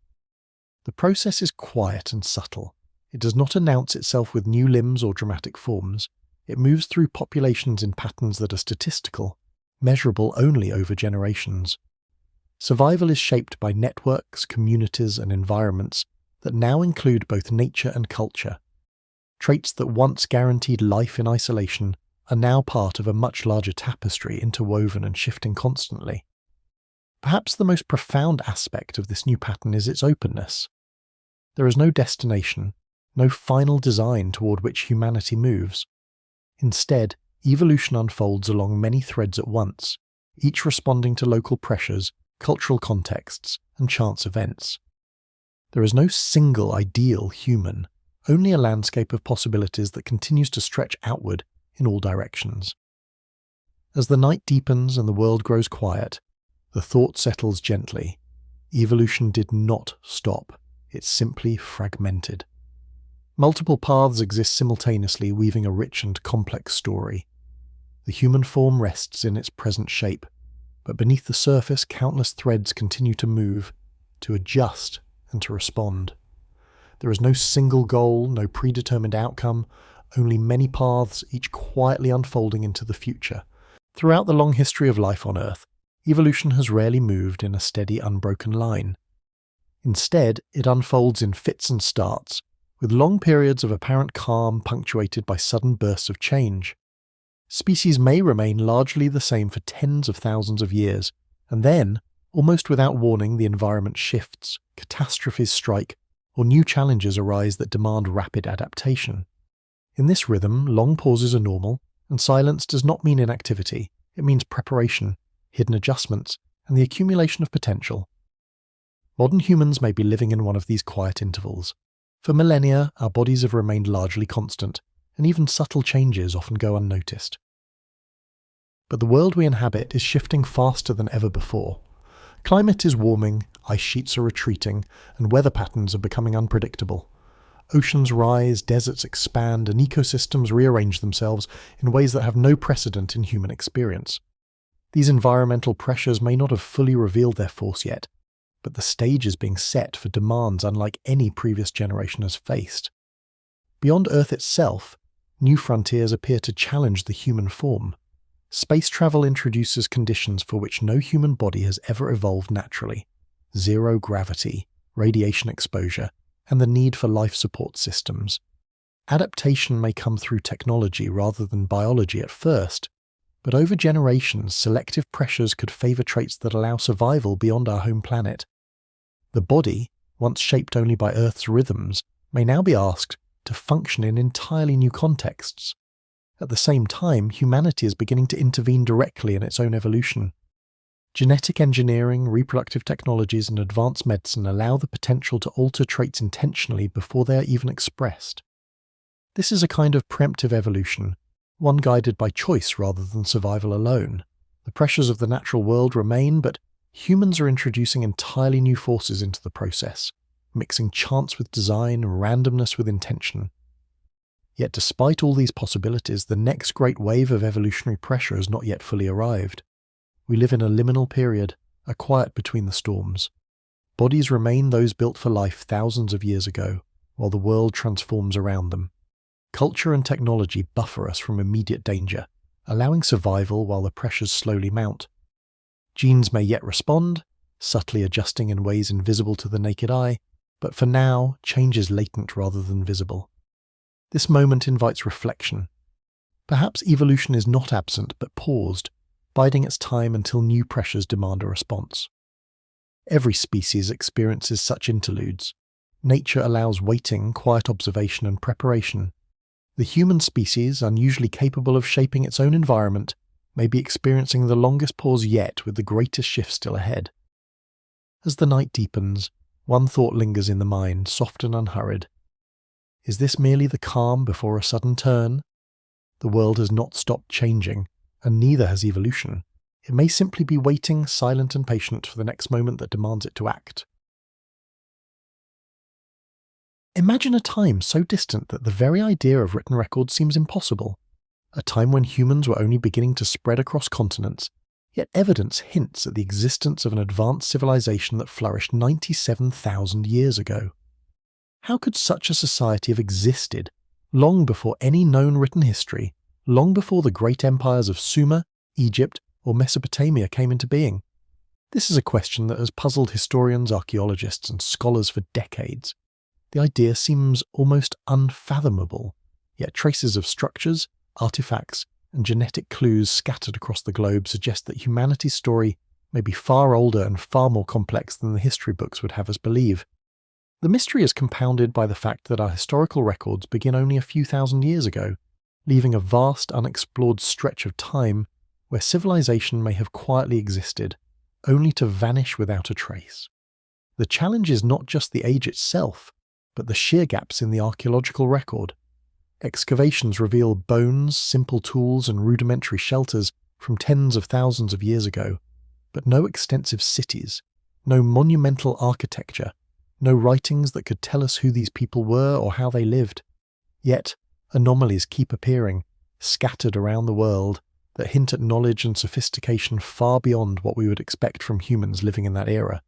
[SPEAKER 1] The process is quiet and subtle. It does not announce itself with new limbs or dramatic forms. It moves through populations in patterns that are statistical, measurable only over generations. Survival is shaped by networks, communities, and environments that now include both nature and culture. Traits that once guaranteed life in isolation are now part of a much larger tapestry interwoven and shifting constantly. Perhaps the most profound aspect of this new pattern is its openness. There is no destination, no final design toward which humanity moves. Instead, evolution unfolds along many threads at once, each responding to local pressures, cultural contexts, and chance events. There is no single ideal human, only a landscape of possibilities that continues to stretch outward in all directions. As the night deepens and the world grows quiet, the thought settles gently. Evolution did not stop, it simply fragmented. Multiple paths exist simultaneously, weaving a rich and complex story. The human form rests in its present shape, but beneath the surface countless threads continue to move, to adjust, and to respond. There is no single goal, no predetermined outcome, only many paths, each quietly unfolding into the future. Throughout the long history of life on Earth, evolution has rarely moved in a steady, unbroken line. Instead, it unfolds in fits and starts, with long periods of apparent calm punctuated by sudden bursts of change. Species may remain largely the same for tens of thousands of years, and then, almost without warning, the environment shifts, catastrophes strike, or new challenges arise that demand rapid adaptation. In this rhythm, long pauses are normal, and silence does not mean inactivity, it means preparation, hidden adjustments, and the accumulation of potential. Modern humans may be living in one of these quiet intervals. For millennia, our bodies have remained largely constant, and even subtle changes often go unnoticed. But the world we inhabit is shifting faster than ever before. Climate is warming, ice sheets are retreating, and weather patterns are becoming unpredictable. Oceans rise, deserts expand, and ecosystems rearrange themselves in ways that have no precedent in human experience. These environmental pressures may not have fully revealed their force yet, but the stage is being set for demands unlike any previous generation has faced. Beyond Earth itself, new frontiers appear to challenge the human form. Space travel introduces conditions for which no human body has ever evolved naturally: zero gravity, radiation exposure, and the need for life support systems. Adaptation may come through technology rather than biology at first, but over generations, selective pressures could favour traits that allow survival beyond our home planet. The body, once shaped only by Earth's rhythms, may now be asked to function in entirely new contexts. At the same time, humanity is beginning to intervene directly in its own evolution. Genetic engineering, reproductive technologies, and advanced medicine allow the potential to alter traits intentionally before they are even expressed. This is a kind of preemptive evolution, one guided by choice rather than survival alone. The pressures of the natural world remain, but humans are introducing entirely new forces into the process, mixing chance with design, randomness with intention. Yet despite all these possibilities, the next great wave of evolutionary pressure has not yet fully arrived. We live in a liminal period, a quiet between the storms. Bodies remain those built for life thousands of years ago, while the world transforms around them. Culture and technology buffer us from immediate danger, allowing survival while the pressures slowly mount. Genes may yet respond, subtly adjusting in ways invisible to the naked eye, but for now, change is latent rather than visible. This moment invites reflection. Perhaps evolution is not absent but paused, biding its time until new pressures demand a response. Every species experiences such interludes. Nature allows waiting, quiet observation, and preparation. The human species, unusually capable of shaping its own environment, may be experiencing the longest pause yet with the greatest shift still ahead. As the night deepens, one thought lingers in the mind, soft and unhurried. Is this merely the calm before a sudden turn? The world has not stopped changing, and neither has evolution. It may simply be waiting, silent and patient, for the next moment that demands it to act. Imagine a time so distant that the very idea of written records seems impossible. A time when humans were only beginning to spread across continents, yet evidence hints at the existence of an advanced civilization that flourished 97,000 years ago. How could such a society have existed long before any known written history, long before the great empires of Sumer, Egypt, or Mesopotamia came into being? This is a question that has puzzled historians, archaeologists, and scholars for decades. The idea seems almost unfathomable, yet traces of structures, artifacts, and genetic clues scattered across the globe suggest that humanity's story may be far older and far more complex than the history books would have us believe. The mystery is compounded by the fact that our historical records begin only a few thousand years ago, leaving a vast unexplored stretch of time where civilization may have quietly existed, only to vanish without a trace. The challenge is not just the age itself, but the sheer gaps in the archaeological record. Excavations reveal bones, simple tools, and rudimentary shelters from tens of thousands of years ago, but no extensive cities, no monumental architecture, no writings that could tell us who these people were or how they lived. Yet, anomalies keep appearing, scattered around the world, that hint at knowledge and sophistication far beyond what we would expect from humans living in that era.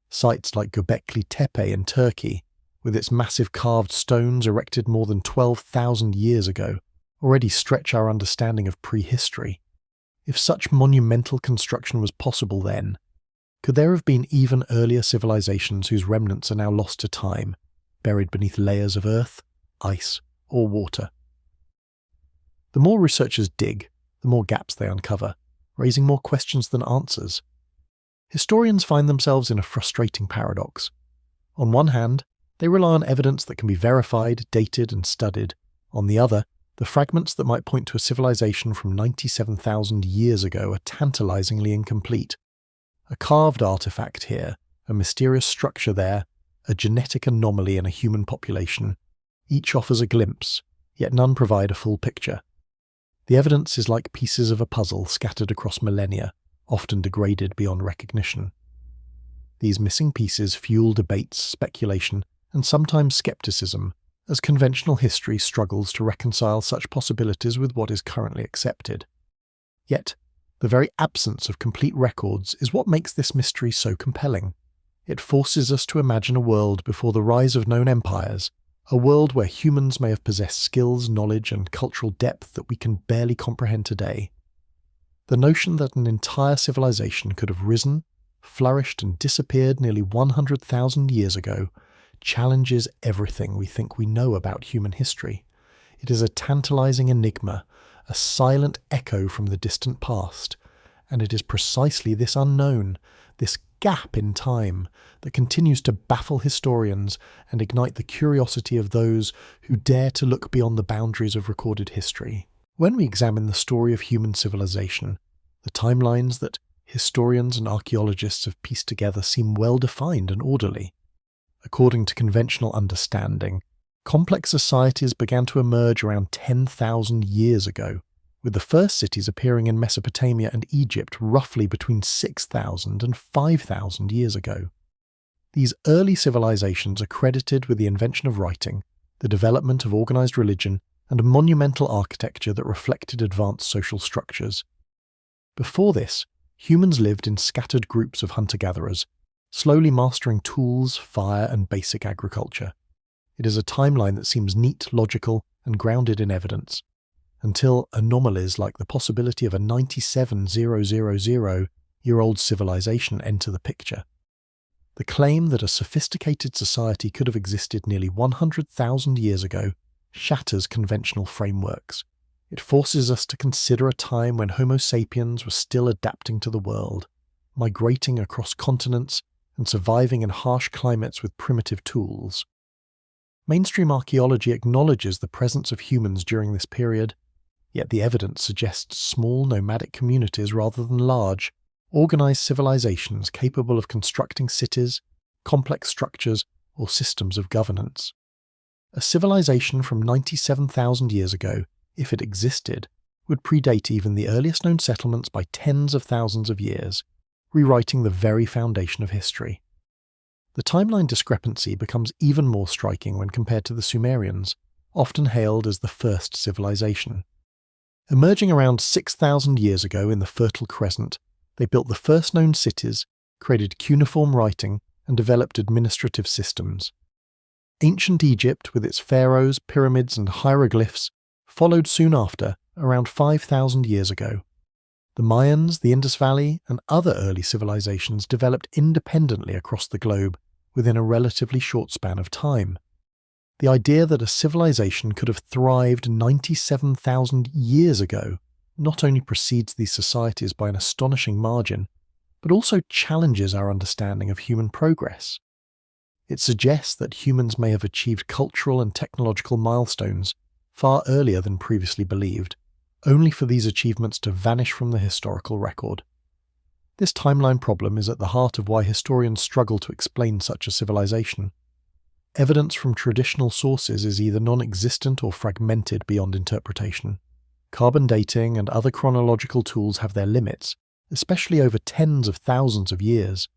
[SPEAKER 1] Sites like Göbekli Tepe in Turkey, with its massive carved stones erected more than 12,000 years ago, already stretch our understanding of prehistory. If such monumental construction was possible then, could there have been even earlier civilizations whose remnants are now lost to time, buried beneath layers of earth, ice, or water? The more researchers dig, the more gaps they uncover, raising more questions than answers. Historians find themselves in a frustrating paradox. On one hand, they rely on evidence that can be verified, dated, and studied. On the other, the fragments that might point to a civilization from 97,000 years ago are tantalizingly incomplete. A carved artifact here, a mysterious structure there, a genetic anomaly in a human population. Each offers a glimpse, yet none provide a full picture. The evidence is like pieces of a puzzle scattered across millennia, often degraded beyond recognition. These missing pieces fuel debates, speculation, and sometimes skepticism, as conventional history struggles to reconcile such possibilities with what is currently accepted. Yet, the very absence of complete records is what makes this mystery so compelling. It forces us to imagine a world before the rise of known empires, a world where humans may have possessed skills, knowledge, and cultural depth that we can barely comprehend today. The notion that an entire civilization could have risen, flourished, and disappeared nearly 100,000 years ago challenges everything we think we know about human history. It is a tantalizing enigma, a silent echo from the distant past, and it is precisely this unknown, this gap in time, that continues to baffle historians and ignite the curiosity of those who dare to look beyond the boundaries of recorded history. When we examine the story of human civilization, the timelines that historians and archaeologists have pieced together seem well defined and orderly. According to conventional understanding, Complex societies began to emerge around 10,000 years ago, with the first cities appearing in Mesopotamia and Egypt roughly between 6,000 and 5,000 years ago. These early civilizations are credited with the invention of writing, the development of organized religion, and a monumental architecture that reflected advanced social structures. Before this, humans lived in scattered groups of hunter-gatherers, slowly mastering tools, fire, and basic agriculture. It is a timeline that seems neat, logical, and grounded in evidence, until anomalies like the possibility of a 97,000-year-old civilization enter the picture. The claim that a sophisticated society could have existed nearly 100,000 years ago shatters conventional frameworks. It forces us to consider a time when Homo sapiens were still adapting to the world, migrating across continents and surviving in harsh climates with primitive tools. Mainstream archaeology acknowledges the presence of humans during this period, yet the evidence suggests small nomadic communities rather than large, organized civilizations capable of constructing cities, complex structures, or systems of governance. A civilization from 97,000 years ago, if it existed, would predate even the earliest known settlements by tens of thousands of years, rewriting the very foundation of history. The timeline discrepancy becomes even more striking when compared to the Sumerians, often hailed as the first civilization. Emerging around 6,000 years ago in the Fertile Crescent, they built the first known cities, created cuneiform writing, and developed administrative systems. Ancient Egypt, with its pharaohs, pyramids, and hieroglyphs, followed soon after, around 5,000 years ago. The Mayans, the Indus Valley, and other early civilizations developed independently across the globe within a relatively short span of time. The idea that a civilization could have thrived 97,000 years ago not only precedes these societies by an astonishing margin, but also challenges our understanding of human progress. It suggests that humans may have achieved cultural and technological milestones far earlier than previously believed, only for these achievements to vanish from the historical record. This timeline problem is at the heart of why historians struggle to explain such a civilization. Evidence from traditional sources is either non-existent or fragmented beyond interpretation. Carbon dating and other chronological tools have their limits, especially over tens of thousands of years.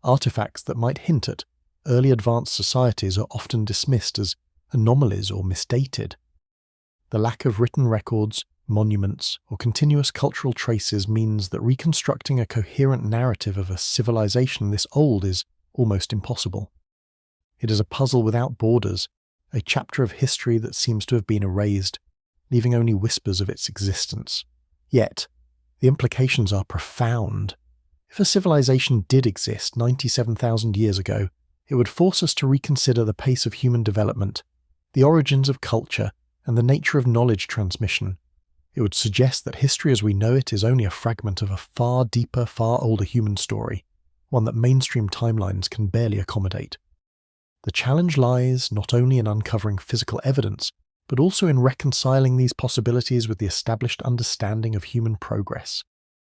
[SPEAKER 1] Artifacts that might hint at early advanced societies are often dismissed as anomalies or misdated. The lack of written records, monuments, or continuous cultural traces means that reconstructing a coherent narrative of a civilization this old is almost impossible. It is a puzzle without borders, a chapter of history that seems to have been erased, leaving only whispers of its existence. Yet, the implications are profound. If a civilization did exist 97,000 years ago, it would force us to reconsider the pace of human development, the origins of culture, and the nature of knowledge transmission. It would suggest that history as we know it is only a fragment of a far deeper, far older human story, one that mainstream timelines can barely accommodate. The challenge lies not only in uncovering physical evidence, but also in reconciling these possibilities with the established understanding of human progress.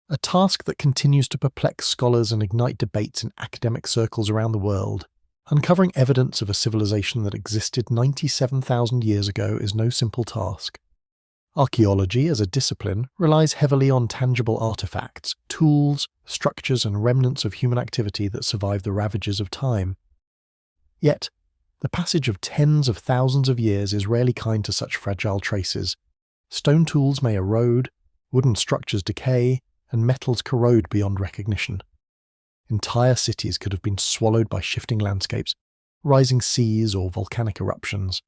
[SPEAKER 1] A task that continues to perplex scholars and ignite debates in academic circles around the world. Uncovering evidence of a civilization that existed 97,000 years ago is no simple task. Archaeology, as a discipline, relies heavily on tangible artifacts, tools, structures, and remnants of human activity that survive the ravages of time. Yet, the passage of tens of thousands of years is rarely kind to such fragile traces. Stone tools may erode, wooden structures decay, and metals corrode beyond recognition. Entire cities could have been swallowed by shifting landscapes, rising seas, or volcanic eruptions.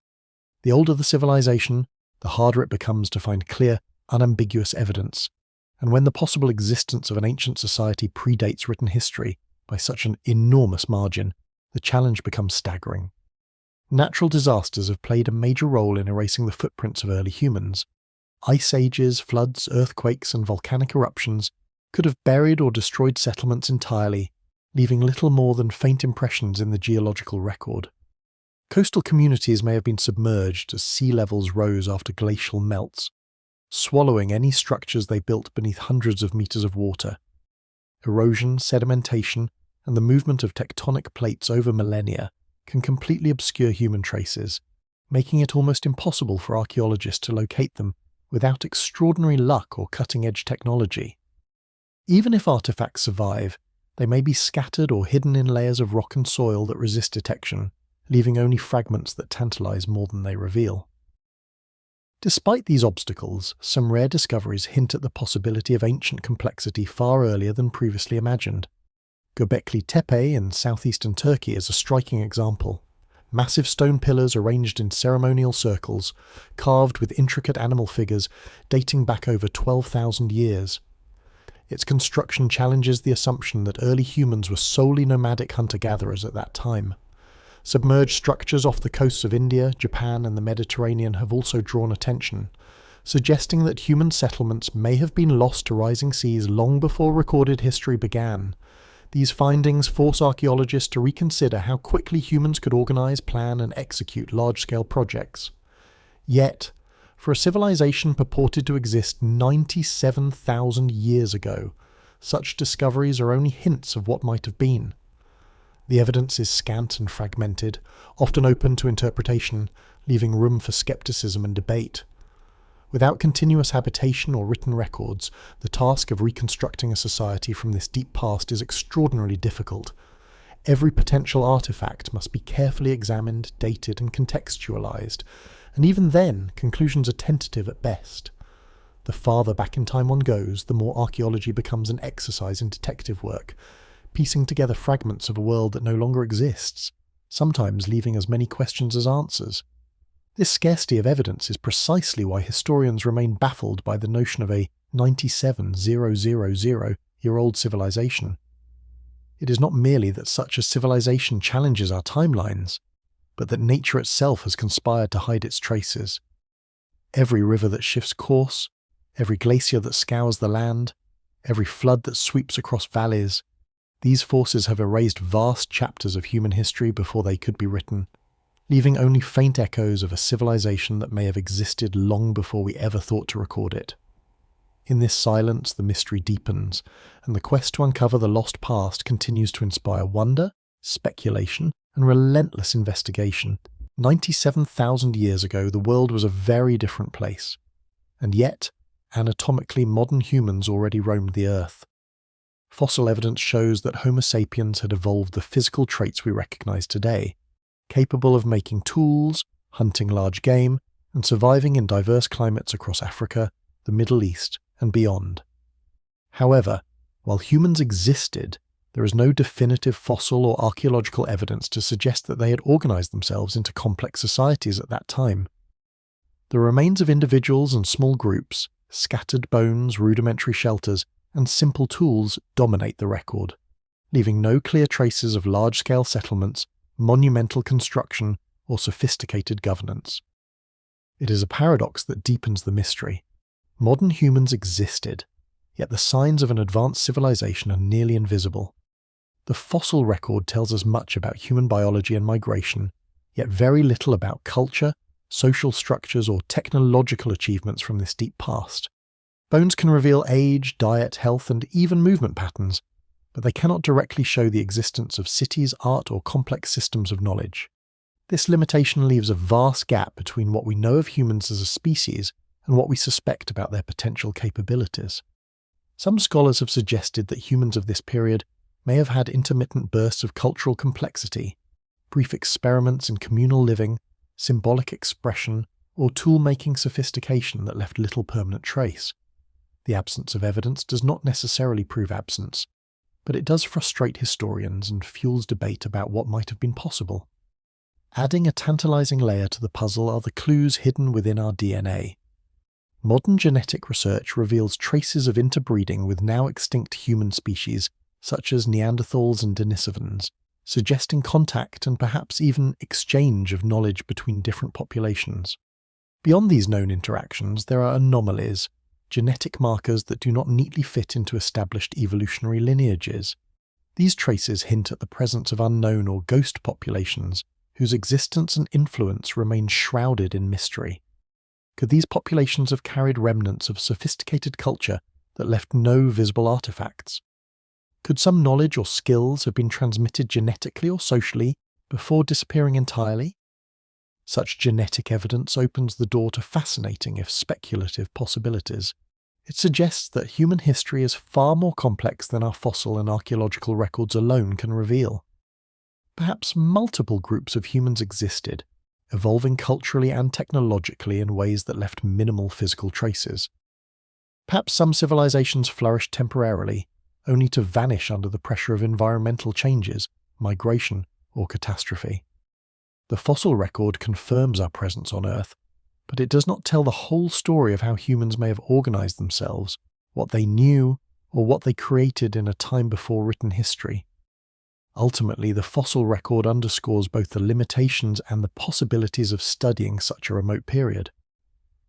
[SPEAKER 1] The older the civilization, the harder it becomes to find clear, unambiguous evidence, and when the possible existence of an ancient society predates written history by such an enormous margin, the challenge becomes staggering. Natural disasters have played a major role in erasing the footprints of early humans. Ice ages, floods, earthquakes, and volcanic eruptions could have buried or destroyed settlements entirely, leaving little more than faint impressions in the geological record. Coastal communities may have been submerged as sea levels rose after glacial melts, swallowing any structures they built beneath hundreds of meters of water. Erosion, sedimentation, and the movement of tectonic plates over millennia can completely obscure human traces, making it almost impossible for archaeologists to locate them without extraordinary luck or cutting-edge technology. Even if artifacts survive, they may be scattered or hidden in layers of rock and soil that resist detection, leaving only fragments that tantalize more than they reveal. Despite these obstacles, some rare discoveries hint at the possibility of ancient complexity far earlier than previously imagined. Göbekli Tepe in southeastern Turkey is a striking example. Massive stone pillars arranged in ceremonial circles, carved with intricate animal figures dating back over 12,000 years. Its construction challenges the assumption that early humans were solely nomadic hunter-gatherers at that time. Submerged structures off the coasts of India, Japan, and the Mediterranean have also drawn attention, suggesting that human settlements may have been lost to rising seas long before recorded history began. These findings force archaeologists to reconsider how quickly humans could organize, plan, and execute large-scale projects. Yet, for a civilization purported to exist 97,000 years ago, such discoveries are only hints of what might have been. The evidence is scant and fragmented, often open to interpretation, leaving room for skepticism and debate. Without continuous habitation or written records, the task of reconstructing a society from this deep past is extraordinarily difficult. Every potential artifact must be carefully examined, dated, and contextualized, and even then, conclusions are tentative at best. The farther back in time one goes, the more archaeology becomes an exercise in detective work, piecing together fragments of a world that no longer exists, sometimes leaving as many questions as answers. This scarcity of evidence is precisely why historians remain baffled by the notion of a 97,000-year-old civilization. It is not merely that such a civilization challenges our timelines, but that nature itself has conspired to hide its traces. Every river that shifts course, every glacier that scours the land, every flood that sweeps across valleys, these forces have erased vast chapters of human history before they could be written, leaving only faint echoes of a civilization that may have existed long before we ever thought to record it. In this silence, the mystery deepens, and the quest to uncover the lost past continues to inspire wonder, speculation, and relentless investigation. 97,000 years ago, the world was a very different place. And yet, anatomically, modern humans already roamed the earth. Fossil evidence shows that Homo sapiens had evolved the physical traits we recognize today, capable of making tools, hunting large game, and surviving in diverse climates across Africa, the Middle East, and beyond. However, while humans existed, there is no definitive fossil or archaeological evidence to suggest that they had organized themselves into complex societies at that time. The remains of individuals and small groups, scattered bones, rudimentary shelters, and simple tools dominate the record, leaving no clear traces of large-scale settlements, monumental construction, or sophisticated governance. It is a paradox that deepens the mystery. Modern humans existed, yet the signs of an advanced civilization are nearly invisible. The fossil record tells us much about human biology and migration, yet very little about culture, social structures, or technological achievements from this deep past. Bones can reveal age, diet, health, and even movement patterns, but they cannot directly show the existence of cities, art, or complex systems of knowledge. This limitation leaves a vast gap between what we know of humans as a species and what we suspect about their potential capabilities. Some scholars have suggested that humans of this period may have had intermittent bursts of cultural complexity, brief experiments in communal living, symbolic expression, or tool-making sophistication that left little permanent trace. The absence of evidence does not necessarily prove absence, but it does frustrate historians and fuels debate about what might have been possible. Adding a tantalizing layer to the puzzle are the clues hidden within our DNA. Modern genetic research reveals traces of interbreeding with now extinct human species, such as Neanderthals and Denisovans, suggesting contact and perhaps even exchange of knowledge between different populations. Beyond these known interactions, there are anomalies, genetic markers that do not neatly fit into established evolutionary lineages. These traces hint at the presence of unknown or ghost populations, whose existence and influence remain shrouded in mystery. Could these populations have carried remnants of sophisticated culture that left no visible artifacts? Could some knowledge or skills have been transmitted genetically or socially before disappearing entirely? Such genetic evidence opens the door to fascinating, if speculative, possibilities. It suggests that human history is far more complex than our fossil and archaeological records alone can reveal. Perhaps multiple groups of humans existed, evolving culturally and technologically in ways that left minimal physical traces. Perhaps some civilizations flourished temporarily, only to vanish under the pressure of environmental changes, migration, or catastrophe. The fossil record confirms our presence on Earth, but it does not tell the whole story of how humans may have organized themselves, what they knew, or what they created in a time before written history. Ultimately, the fossil record underscores both the limitations and the possibilities of studying such a remote period.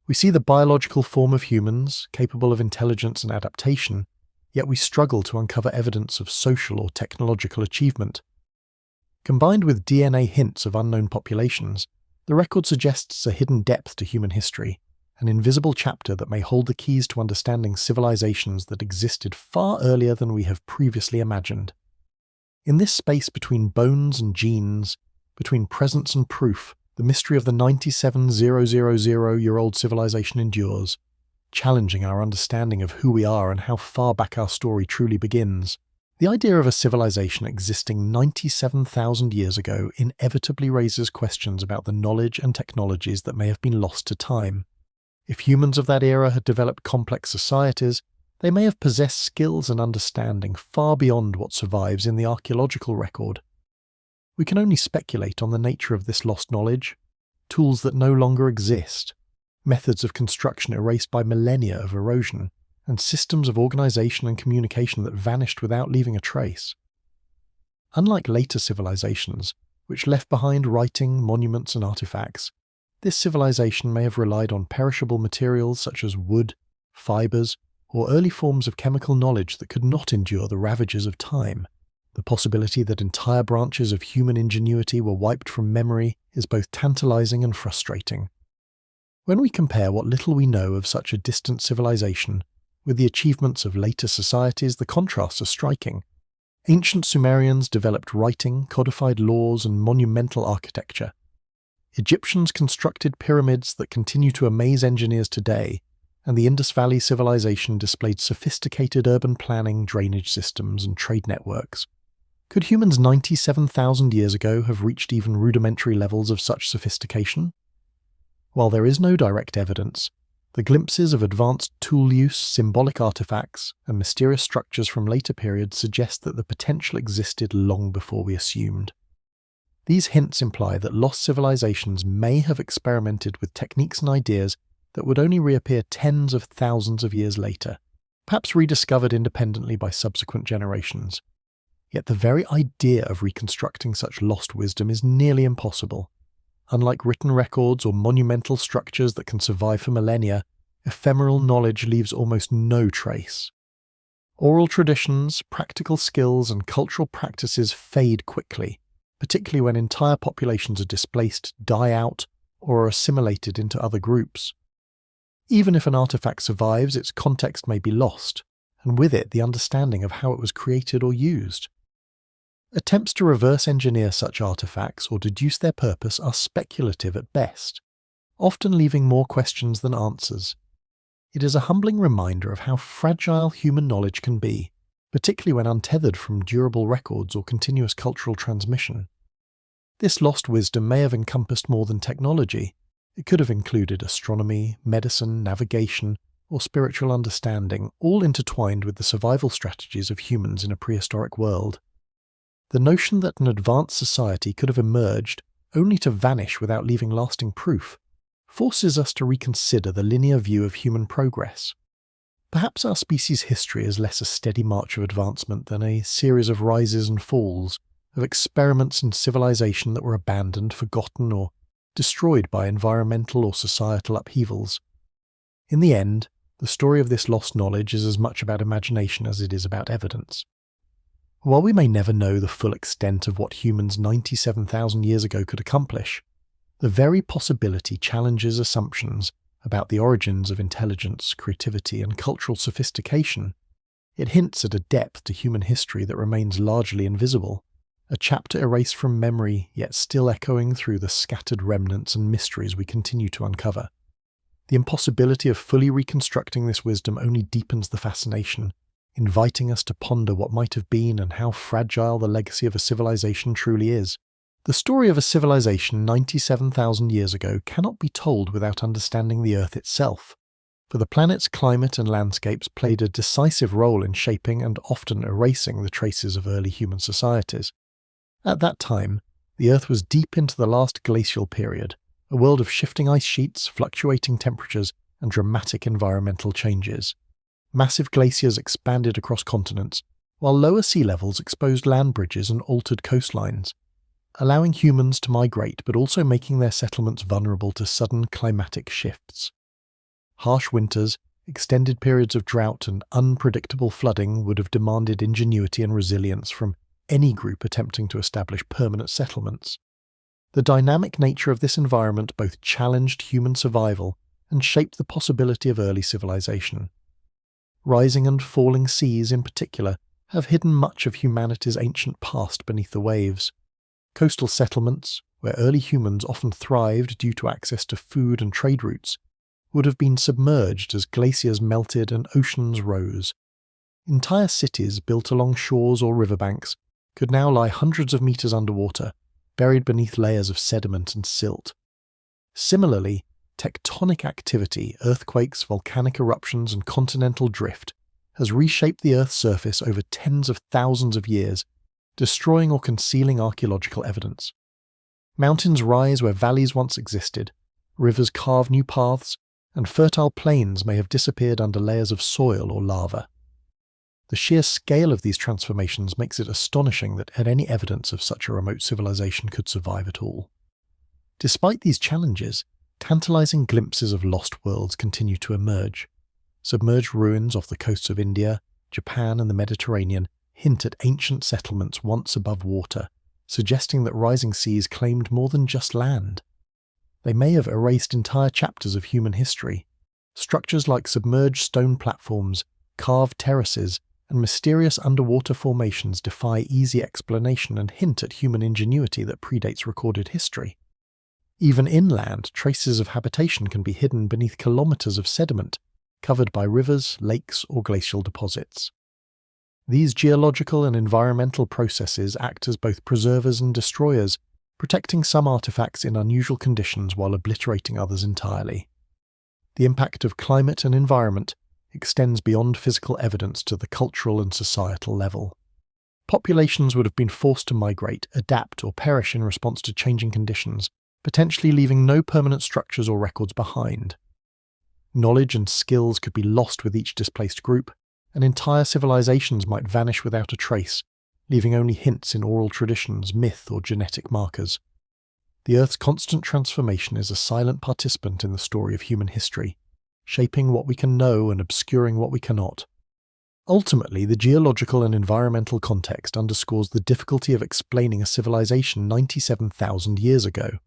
[SPEAKER 1] We see the biological form of humans, capable of intelligence and adaptation, yet we struggle to uncover evidence of social or technological achievement. Combined with DNA hints of unknown populations, the record suggests a hidden depth to human history, an invisible chapter that may hold the keys to understanding civilizations that existed far earlier than we have previously imagined. In this space between bones and genes, between presence and proof, the mystery of the 97,000-year-old civilization endures, challenging our understanding of who we are and how far back our story truly begins. The idea of a civilization existing 97,000 years ago inevitably raises questions about the knowledge and technologies that may have been lost to time. If humans of that era had developed complex societies, they may have possessed skills and understanding far beyond what survives in the archaeological record. We can only speculate on the nature of this lost knowledge, tools that no longer exist, methods of construction erased by millennia of erosion, and systems of organization and communication that vanished without leaving a trace. Unlike later civilizations, which left behind writing, monuments, and artifacts, this civilization may have relied on perishable materials such as wood, fibers, or early forms of chemical knowledge that could not endure the ravages of time. The possibility that entire branches of human ingenuity were wiped from memory is both tantalizing and frustrating. When we compare what little we know of such a distant civilization with the achievements of later societies, the contrasts are striking. Ancient Sumerians developed writing, codified laws, and monumental architecture. Egyptians constructed pyramids that continue to amaze engineers today, and the Indus Valley civilization displayed sophisticated urban planning, drainage systems, and trade networks. Could humans 97,000 years ago have reached even rudimentary levels of such sophistication? While there is no direct evidence, the glimpses of advanced tool use, symbolic artifacts, and mysterious structures from later periods suggest that the potential existed long before we assumed. These hints imply that lost civilizations may have experimented with techniques and ideas that would only reappear tens of thousands of years later, perhaps rediscovered independently by subsequent generations. Yet the very idea of reconstructing such lost wisdom is nearly impossible. Unlike written records or monumental structures that can survive for millennia, ephemeral knowledge leaves almost no trace. Oral traditions, practical skills, and cultural practices fade quickly, particularly when entire populations are displaced, die out, or are assimilated into other groups. Even if an artifact survives, its context may be lost, and with it the understanding of how it was created or used. Attempts to reverse engineer such artifacts or deduce their purpose are speculative at best, often leaving more questions than answers. It is a humbling reminder of how fragile human knowledge can be, particularly when untethered from durable records or continuous cultural transmission. This lost wisdom may have encompassed more than technology. It could have included astronomy, medicine, navigation, or spiritual understanding, all intertwined with the survival strategies of humans in a prehistoric world. The notion that an advanced society could have emerged only to vanish without leaving lasting proof forces us to reconsider the linear view of human progress. Perhaps our species' history is less a steady march of advancement than a series of rises and falls, of experiments in civilization that were abandoned, forgotten, or destroyed by environmental or societal upheavals. In the end, the story of this lost knowledge is as much about imagination as it is about evidence. While we may never know the full extent of what humans 97,000 years ago could accomplish, the very possibility challenges assumptions about the origins of intelligence, creativity, and cultural sophistication. It hints at a depth to human history that remains largely invisible, a chapter erased from memory yet still echoing through the scattered remnants and mysteries we continue to uncover. The impossibility of fully reconstructing this wisdom only deepens the fascination, inviting us to ponder what might have been and how fragile the legacy of a civilization truly is. The story of a civilization 97,000 years ago cannot be told without understanding the Earth itself, for the planet's climate and landscapes played a decisive role in shaping and often erasing the traces of early human societies. At that time, the Earth was deep into the last glacial period, a world of shifting ice sheets, fluctuating temperatures, and dramatic environmental changes. Massive glaciers expanded across continents, while lower sea levels exposed land bridges and altered coastlines, allowing humans to migrate but also making their settlements vulnerable to sudden climatic shifts. Harsh winters, extended periods of drought, and unpredictable flooding would have demanded ingenuity and resilience from any group attempting to establish permanent settlements. The dynamic nature of this environment both challenged human survival and shaped the possibility of early civilization. Rising and falling seas, in particular, have hidden much of humanity's ancient past beneath the waves. Coastal settlements, where early humans often thrived due to access to food and trade routes, would have been submerged as glaciers melted and oceans rose. Entire cities built along shores or riverbanks could now lie hundreds of meters underwater, buried beneath layers of sediment and silt. Similarly, tectonic activity, earthquakes, volcanic eruptions, and continental drift has reshaped the Earth's surface over tens of thousands of years, destroying or concealing archaeological evidence. Mountains rise where valleys once existed, rivers carve new paths, and fertile plains may have disappeared under layers of soil or lava. The sheer scale of these transformations makes it astonishing that any evidence of such a remote civilization could survive at all. Despite these challenges, tantalizing glimpses of lost worlds continue to emerge. Submerged ruins off the coasts of India, Japan, and the Mediterranean hint at ancient settlements once above water, suggesting that rising seas claimed more than just land. They may have erased entire chapters of human history. Structures like submerged stone platforms, carved terraces, and mysterious underwater formations defy easy explanation and hint at human ingenuity that predates recorded history. Even inland, traces of habitation can be hidden beneath kilometers of sediment, covered by rivers, lakes, or glacial deposits. These geological and environmental processes act as both preservers and destroyers, protecting some artifacts in unusual conditions while obliterating others entirely. The impact of climate and environment extends beyond physical evidence to the cultural and societal level. Populations would have been forced to migrate, adapt, or perish in response to changing conditions, potentially leaving no permanent structures or records behind. Knowledge and skills could be lost with each displaced group, and entire civilizations might vanish without a trace, leaving only hints in oral traditions, myth, or genetic markers. The Earth's constant transformation is a silent participant in the story of human history, shaping what we can know and obscuring what we cannot. Ultimately, the geological and environmental context underscores the difficulty of explaining a civilization 97,000 years ago.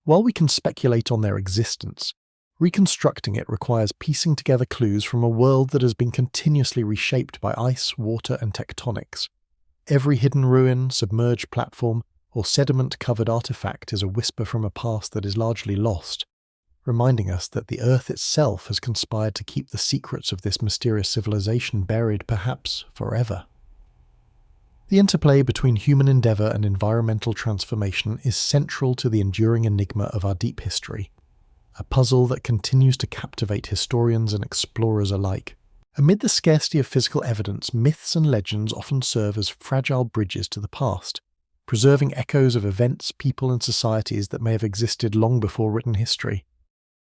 [SPEAKER 1] While we can speculate on their existence, reconstructing it requires piecing together clues from a world that has been continuously reshaped by ice, water, and tectonics. Every hidden ruin, submerged platform, or sediment-covered artifact is a whisper from a past that is largely lost, reminding us that the Earth itself has conspired to keep the secrets of this mysterious civilization buried, perhaps forever. The interplay between human endeavour and environmental transformation is central to the enduring enigma of our deep history, a puzzle that continues to captivate historians and explorers alike. Amid the scarcity of physical evidence, myths and legends often serve as fragile bridges to the past, preserving echoes of events, people, and societies that may have existed long before written history.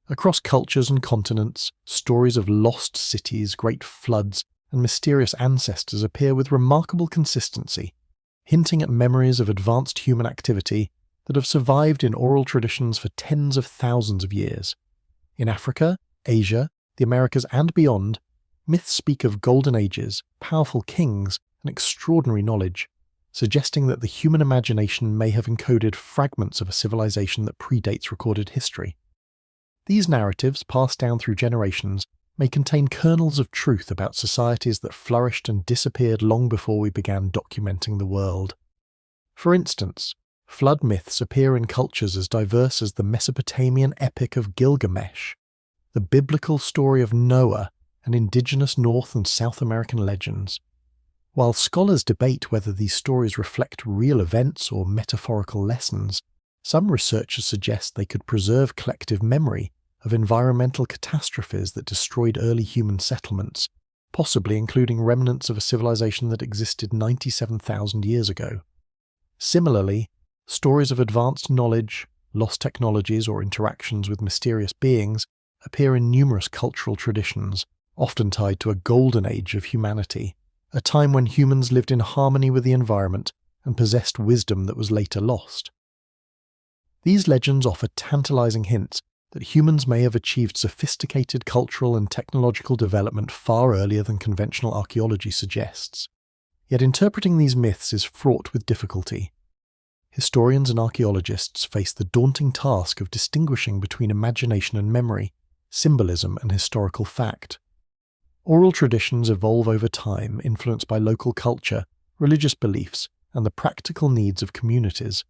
[SPEAKER 1] Across cultures and continents, stories of lost cities, great floods, and mysterious ancestors appear with remarkable consistency, hinting at memories of advanced human activity that have survived in oral traditions for tens of thousands of years. In Africa, Asia, the Americas, and beyond, myths speak of golden ages, powerful kings, and extraordinary knowledge, suggesting that the human imagination may have encoded fragments of a civilization that predates recorded history. These narratives, passed down through generations, may contain kernels of truth about societies that flourished and disappeared long before we began documenting the world. For instance, flood myths appear in cultures as diverse as the Mesopotamian epic of Gilgamesh, the biblical story of Noah, and indigenous North and South American legends. While scholars debate whether these stories reflect real events or metaphorical lessons, some researchers suggest they could preserve collective memory of environmental catastrophes that destroyed early human settlements, possibly including remnants of a civilization that existed 97,000 years ago. Similarly, stories of advanced knowledge, lost technologies, or interactions with mysterious beings appear in numerous cultural traditions, often tied to a golden age of humanity, a time when humans lived in harmony with the environment and possessed wisdom that was later lost. These legends offer tantalizing hints that humans may have achieved sophisticated cultural and technological development far earlier than conventional archaeology suggests. Yet interpreting these myths is fraught with difficulty. Historians and archaeologists face the daunting task of distinguishing between imagination and memory, symbolism and historical fact. Oral traditions evolve over time, influenced by local culture, religious beliefs, and the practical needs of communities.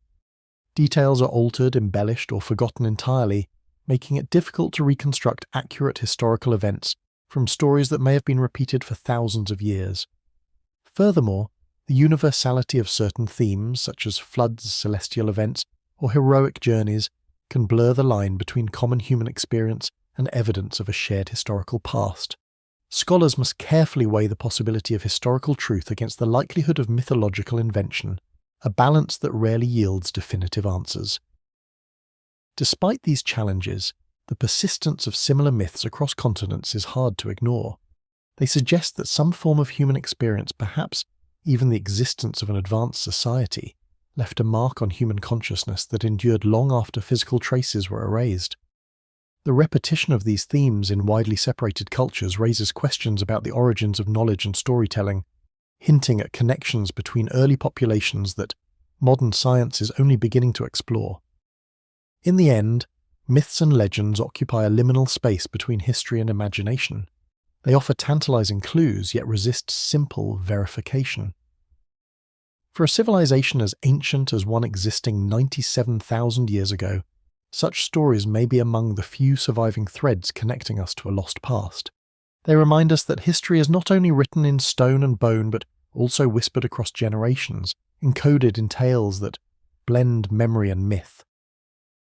[SPEAKER 1] Details are altered, embellished, or forgotten entirely, making it difficult to reconstruct accurate historical events from stories that may have been repeated for thousands of years. Furthermore, the universality of certain themes, such as floods, celestial events, or heroic journeys, can blur the line between common human experience and evidence of a shared historical past. Scholars must carefully weigh the possibility of historical truth against the likelihood of mythological invention, a balance that rarely yields definitive answers. Despite these challenges, the persistence of similar myths across continents is hard to ignore. They suggest that some form of human experience, perhaps even the existence of an advanced society, left a mark on human consciousness that endured long after physical traces were erased. The repetition of these themes in widely separated cultures raises questions about the origins of knowledge and storytelling, hinting at connections between early populations that modern science is only beginning to explore. In the end, myths and legends occupy a liminal space between history and imagination. They offer tantalizing clues, yet resist simple verification. For a civilization as ancient as one existing 97,000 years ago, such stories may be among the few surviving threads connecting us to a lost past. They remind us that history is not only written in stone and bone, but also whispered across generations, encoded in tales that blend memory and myth.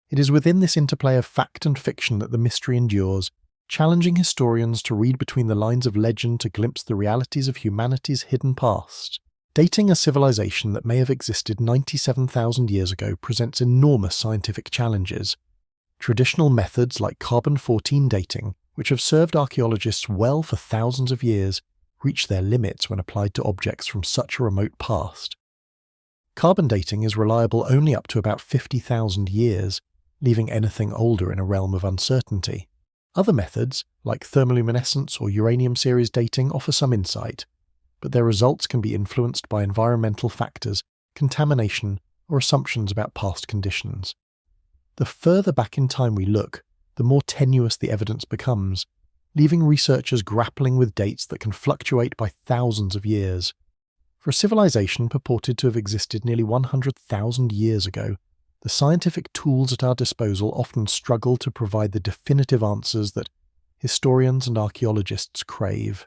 [SPEAKER 1] It is within this interplay of fact and fiction that the mystery endures, challenging historians to read between the lines of legend to glimpse the realities of humanity's hidden past. Dating a civilization that may have existed 97,000 years ago presents enormous scientific challenges. Traditional methods like carbon-14 dating, which have served archaeologists well for thousands of years, reach their limits when applied to objects from such a remote past. Carbon dating is reliable only up to about 50,000 years, leaving anything older in a realm of uncertainty. Other methods, like thermoluminescence or uranium series dating, offer some insight, but their results can be influenced by environmental factors, contamination, or assumptions about past conditions. The further back in time we look, the more tenuous the evidence becomes, leaving researchers grappling with dates that can fluctuate by thousands of years. For a civilization purported to have existed nearly 100,000 years ago, the scientific tools at our disposal often struggle to provide the definitive answers that historians and archaeologists crave.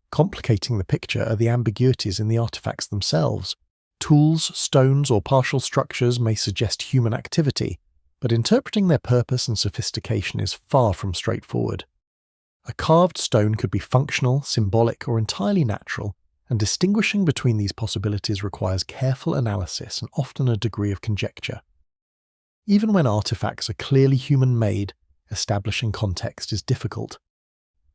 [SPEAKER 1] Complicating the picture are the ambiguities in the artifacts themselves. Tools, stones, or partial structures may suggest human activity, but interpreting their purpose and sophistication is far from straightforward. A carved stone could be functional, symbolic, or entirely natural, and distinguishing between these possibilities requires careful analysis and often a degree of conjecture. Even when artifacts are clearly human-made, establishing context is difficult.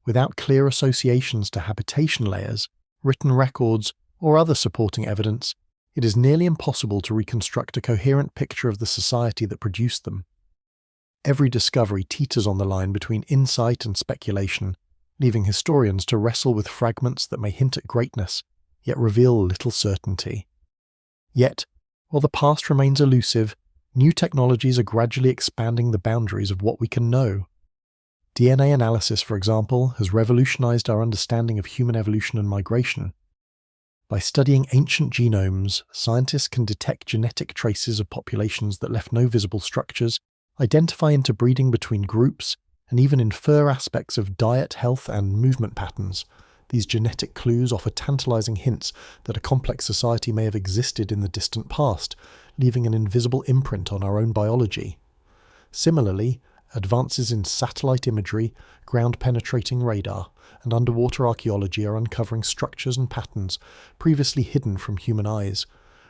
[SPEAKER 1] Without clear associations to habitation layers, written records, or other supporting evidence, it is nearly impossible to reconstruct a coherent picture of the society that produced them. Every discovery teeters on the line between insight and speculation, leaving historians to wrestle with fragments that may hint at greatness, yet reveal little certainty. Yet, while the past remains elusive, new technologies are gradually expanding the boundaries of what we can know. DNA analysis, for example, has revolutionized our understanding of human evolution and migration. By studying ancient genomes, scientists can detect genetic traces of populations that left no visible structures, identify interbreeding between groups, and even infer aspects of diet, health, and movement patterns. These genetic clues offer tantalizing hints that a complex society may have existed in the distant past, leaving an invisible imprint on our own biology. Similarly, advances in satellite imagery, ground-penetrating radar, and underwater archaeology are uncovering structures and patterns previously hidden from human eyes,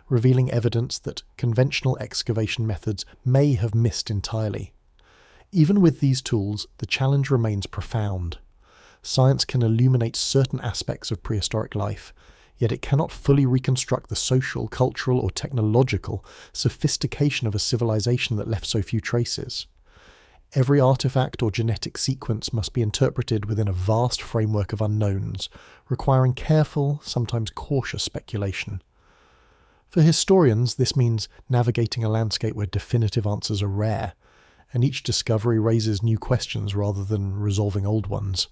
[SPEAKER 1] revealing evidence that conventional excavation methods may have missed entirely. Even with these tools, the challenge remains profound. Science can illuminate certain aspects of prehistoric life, yet it cannot fully reconstruct the social, cultural, or technological sophistication of a civilization that left so few traces. Every artifact or genetic sequence must be interpreted within a vast framework of unknowns, requiring careful, sometimes cautious speculation. For historians, this means navigating a landscape where definitive answers are rare, and each discovery raises new questions rather than resolving old ones.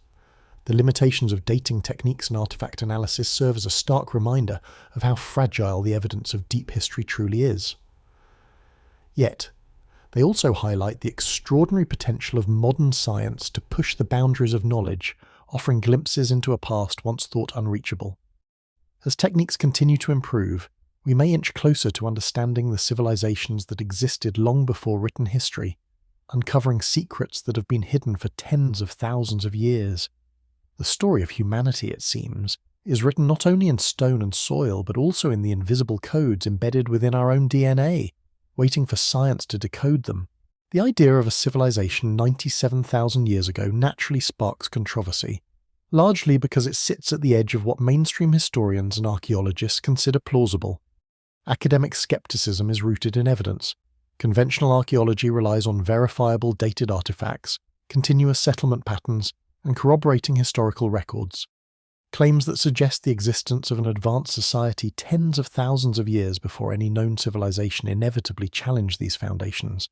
[SPEAKER 1] The limitations of dating techniques and artifact analysis serve as a stark reminder of how fragile the evidence of deep history truly is. Yet, they also highlight the extraordinary potential of modern science to push the boundaries of knowledge, offering glimpses into a past once thought unreachable. As techniques continue to improve, we may inch closer to understanding the civilizations that existed long before written history, uncovering secrets that have been hidden for tens of thousands of years. The story of humanity, it seems, is written not only in stone and soil, but also in the invisible codes embedded within our own DNA, waiting for science to decode them. The idea of a civilization 97,000 years ago naturally sparks controversy, largely because it sits at the edge of what mainstream historians and archaeologists consider plausible. Academic skepticism is rooted in evidence. Conventional archaeology relies on verifiable dated artifacts, continuous settlement patterns, and corroborating historical records. Claims that suggest the existence of an advanced society tens of thousands of years before any known civilization inevitably challenge these foundations,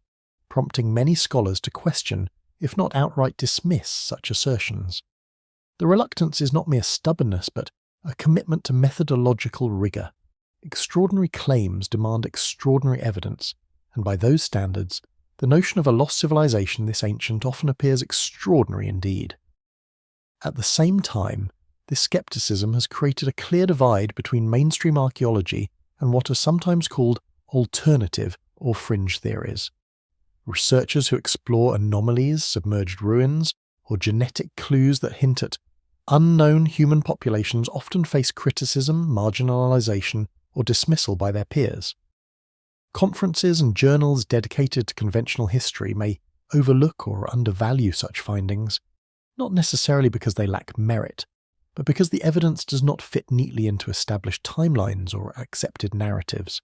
[SPEAKER 1] prompting many scholars to question, if not outright dismiss, such assertions. The reluctance is not mere stubbornness, but a commitment to methodological rigor. Extraordinary claims demand extraordinary evidence, and by those standards, the notion of a lost civilization this ancient often appears extraordinary indeed. At the same time, this skepticism has created a clear divide between mainstream archaeology and what are sometimes called alternative or fringe theories. Researchers who explore anomalies, submerged ruins, or genetic clues that hint at unknown human populations often face criticism, marginalization, or dismissal by their peers. Conferences and journals dedicated to conventional history may overlook or undervalue such findings, not necessarily because they lack merit, but because the evidence does not fit neatly into established timelines or accepted narratives.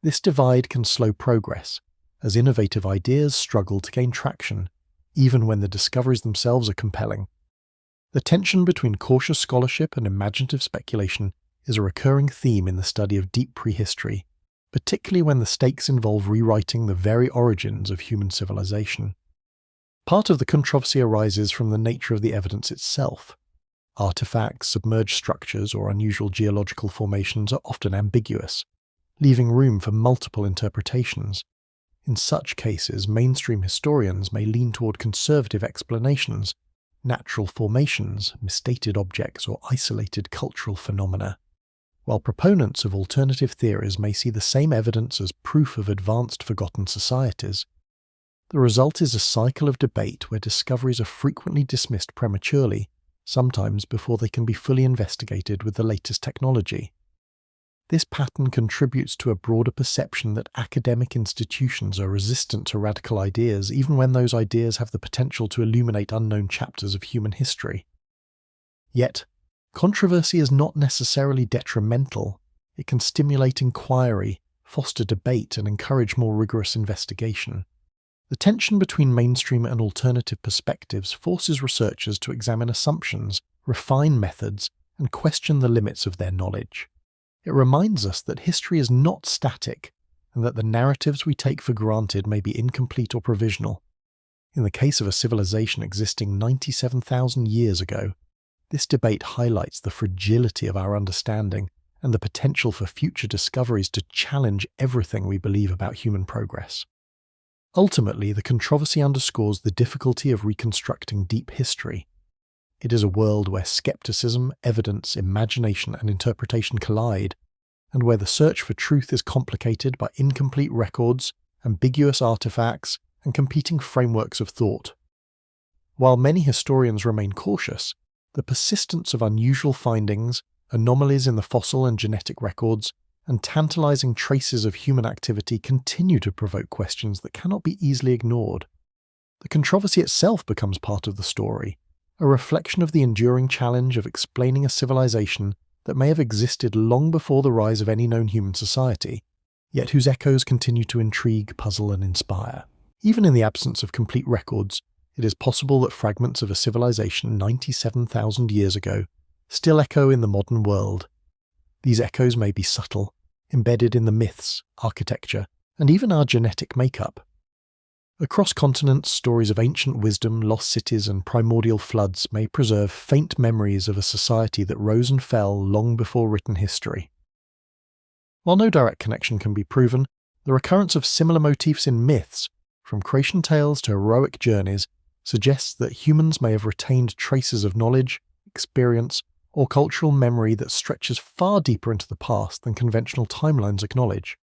[SPEAKER 1] This divide can slow progress, as innovative ideas struggle to gain traction, even when the discoveries themselves are compelling. The tension between cautious scholarship and imaginative speculation is a recurring theme in the study of deep prehistory, particularly when the stakes involve rewriting the very origins of human civilization. Part of the controversy arises from the nature of the evidence itself. Artifacts, submerged structures, or unusual geological formations are often ambiguous, leaving room for multiple interpretations. In such cases, mainstream historians may lean toward conservative explanations, natural formations, misdated objects, or isolated cultural phenomena, while proponents of alternative theories may see the same evidence as proof of advanced forgotten societies. The result is a cycle of debate where discoveries are frequently dismissed prematurely, sometimes before they can be fully investigated with the latest technology. This pattern contributes to a broader perception that academic institutions are resistant to radical ideas even when those ideas have the potential to illuminate unknown chapters of human history. Yet, controversy is not necessarily detrimental. It can stimulate inquiry, foster debate, and encourage more rigorous investigation. The tension between mainstream and alternative perspectives forces researchers to examine assumptions, refine methods, and question the limits of their knowledge. It reminds us that history is not static, and that the narratives we take for granted may be incomplete or provisional. In the case of a civilization existing 97,000 years ago, this debate highlights the fragility of our understanding and the potential for future discoveries to challenge everything we believe about human progress. Ultimately, the controversy underscores the difficulty of reconstructing deep history. It is a world where skepticism, evidence, imagination, and interpretation collide, and where the search for truth is complicated by incomplete records, ambiguous artifacts, and competing frameworks of thought. While many historians remain cautious, the persistence of unusual findings, anomalies in the fossil and genetic records, and tantalizing traces of human activity continue to provoke questions that cannot be easily ignored. The controversy itself becomes part of the story, a reflection of the enduring challenge of explaining a civilization that may have existed long before the rise of any known human society, yet whose echoes continue to intrigue, puzzle, and inspire. Even in the absence of complete records, it is possible that fragments of a civilization 97,000 years ago still echo in the modern world. These echoes may be subtle, embedded in the myths, architecture, and even our genetic makeup. Across continents, stories of ancient wisdom, lost cities, and primordial floods may preserve faint memories of a society that rose and fell long before written history. While no direct connection can be proven, the recurrence of similar motifs in myths, from creation tales to heroic journeys, suggests that humans may have retained traces of knowledge, experience, or cultural memory that stretches far deeper into the past than conventional timelines acknowledge.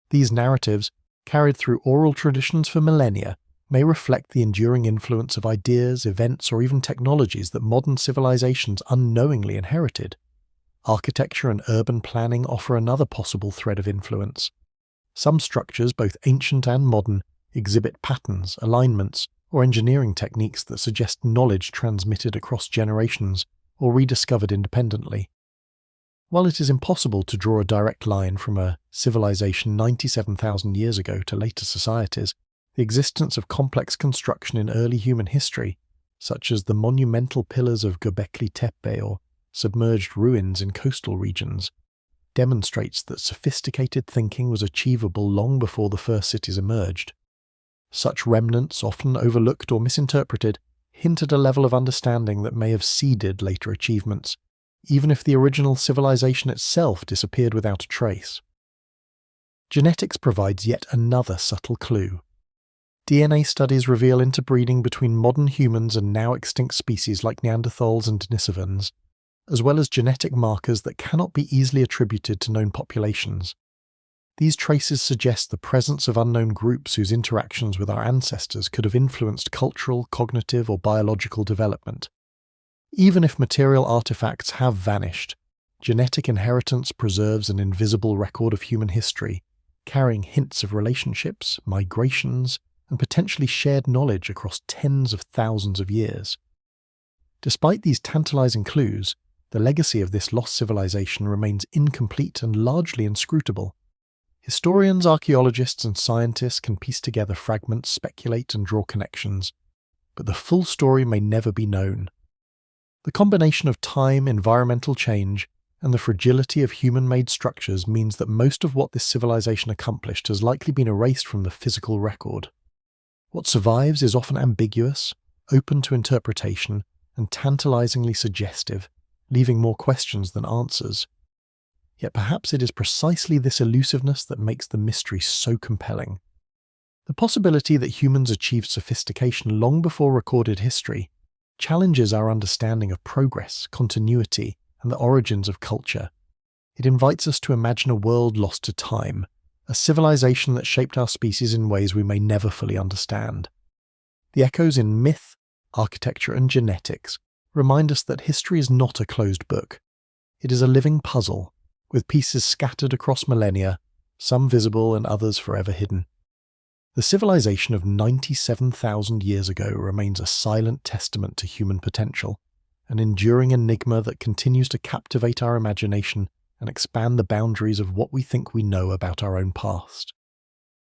[SPEAKER 1] These narratives, carried through oral traditions for millennia, may reflect the enduring influence of ideas, events, or even technologies that modern civilizations unknowingly inherited. Architecture and urban planning offer another possible thread of influence. Some structures, both ancient and modern, exhibit patterns, alignments, or engineering techniques that suggest knowledge transmitted across generations or rediscovered independently. While it is impossible to draw a direct line from a civilization 97,000 years ago to later societies, the existence of complex construction in early human history, such as the monumental pillars of Göbekli Tepe or submerged ruins in coastal regions, demonstrates that sophisticated thinking was achievable long before the first cities emerged. Such remnants, often overlooked or misinterpreted, hint at a level of understanding that may have seeded later achievements, even if the original civilization itself disappeared without a trace. Genetics provides yet another subtle clue. DNA studies reveal interbreeding between modern humans and now extinct species like Neanderthals and Denisovans, as well as genetic markers that cannot be easily attributed to known populations. These traces suggest the presence of unknown groups whose interactions with our ancestors could have influenced cultural, cognitive, or biological development. Even if material artifacts have vanished, genetic inheritance preserves an invisible record of human history, carrying hints of relationships, migrations, and potentially shared knowledge across tens of thousands of years. Despite these tantalizing clues, the legacy of this lost civilization remains incomplete and largely inscrutable. Historians, archaeologists, and scientists can piece together fragments, speculate, and draw connections, but the full story may never be known. The combination of time, environmental change, and the fragility of human-made structures means that most of what this civilization accomplished has likely been erased from the physical record. What survives is often ambiguous, open to interpretation, and tantalizingly suggestive, leaving more questions than answers. Yet perhaps it is precisely this elusiveness that makes the mystery so compelling. The possibility that humans achieved sophistication long before recorded history challenges our understanding of progress, continuity, and the origins of culture. It invites us to imagine a world lost to time, a civilization that shaped our species in ways we may never fully understand. The echoes in myth, architecture, and genetics remind us that history is not a closed book. It is a living puzzle, with pieces scattered across millennia, some visible and others forever hidden. The civilization of 97,000 years ago remains a silent testament to human potential, an enduring enigma that continues to captivate our imagination and expand the boundaries of what we think we know about our own past.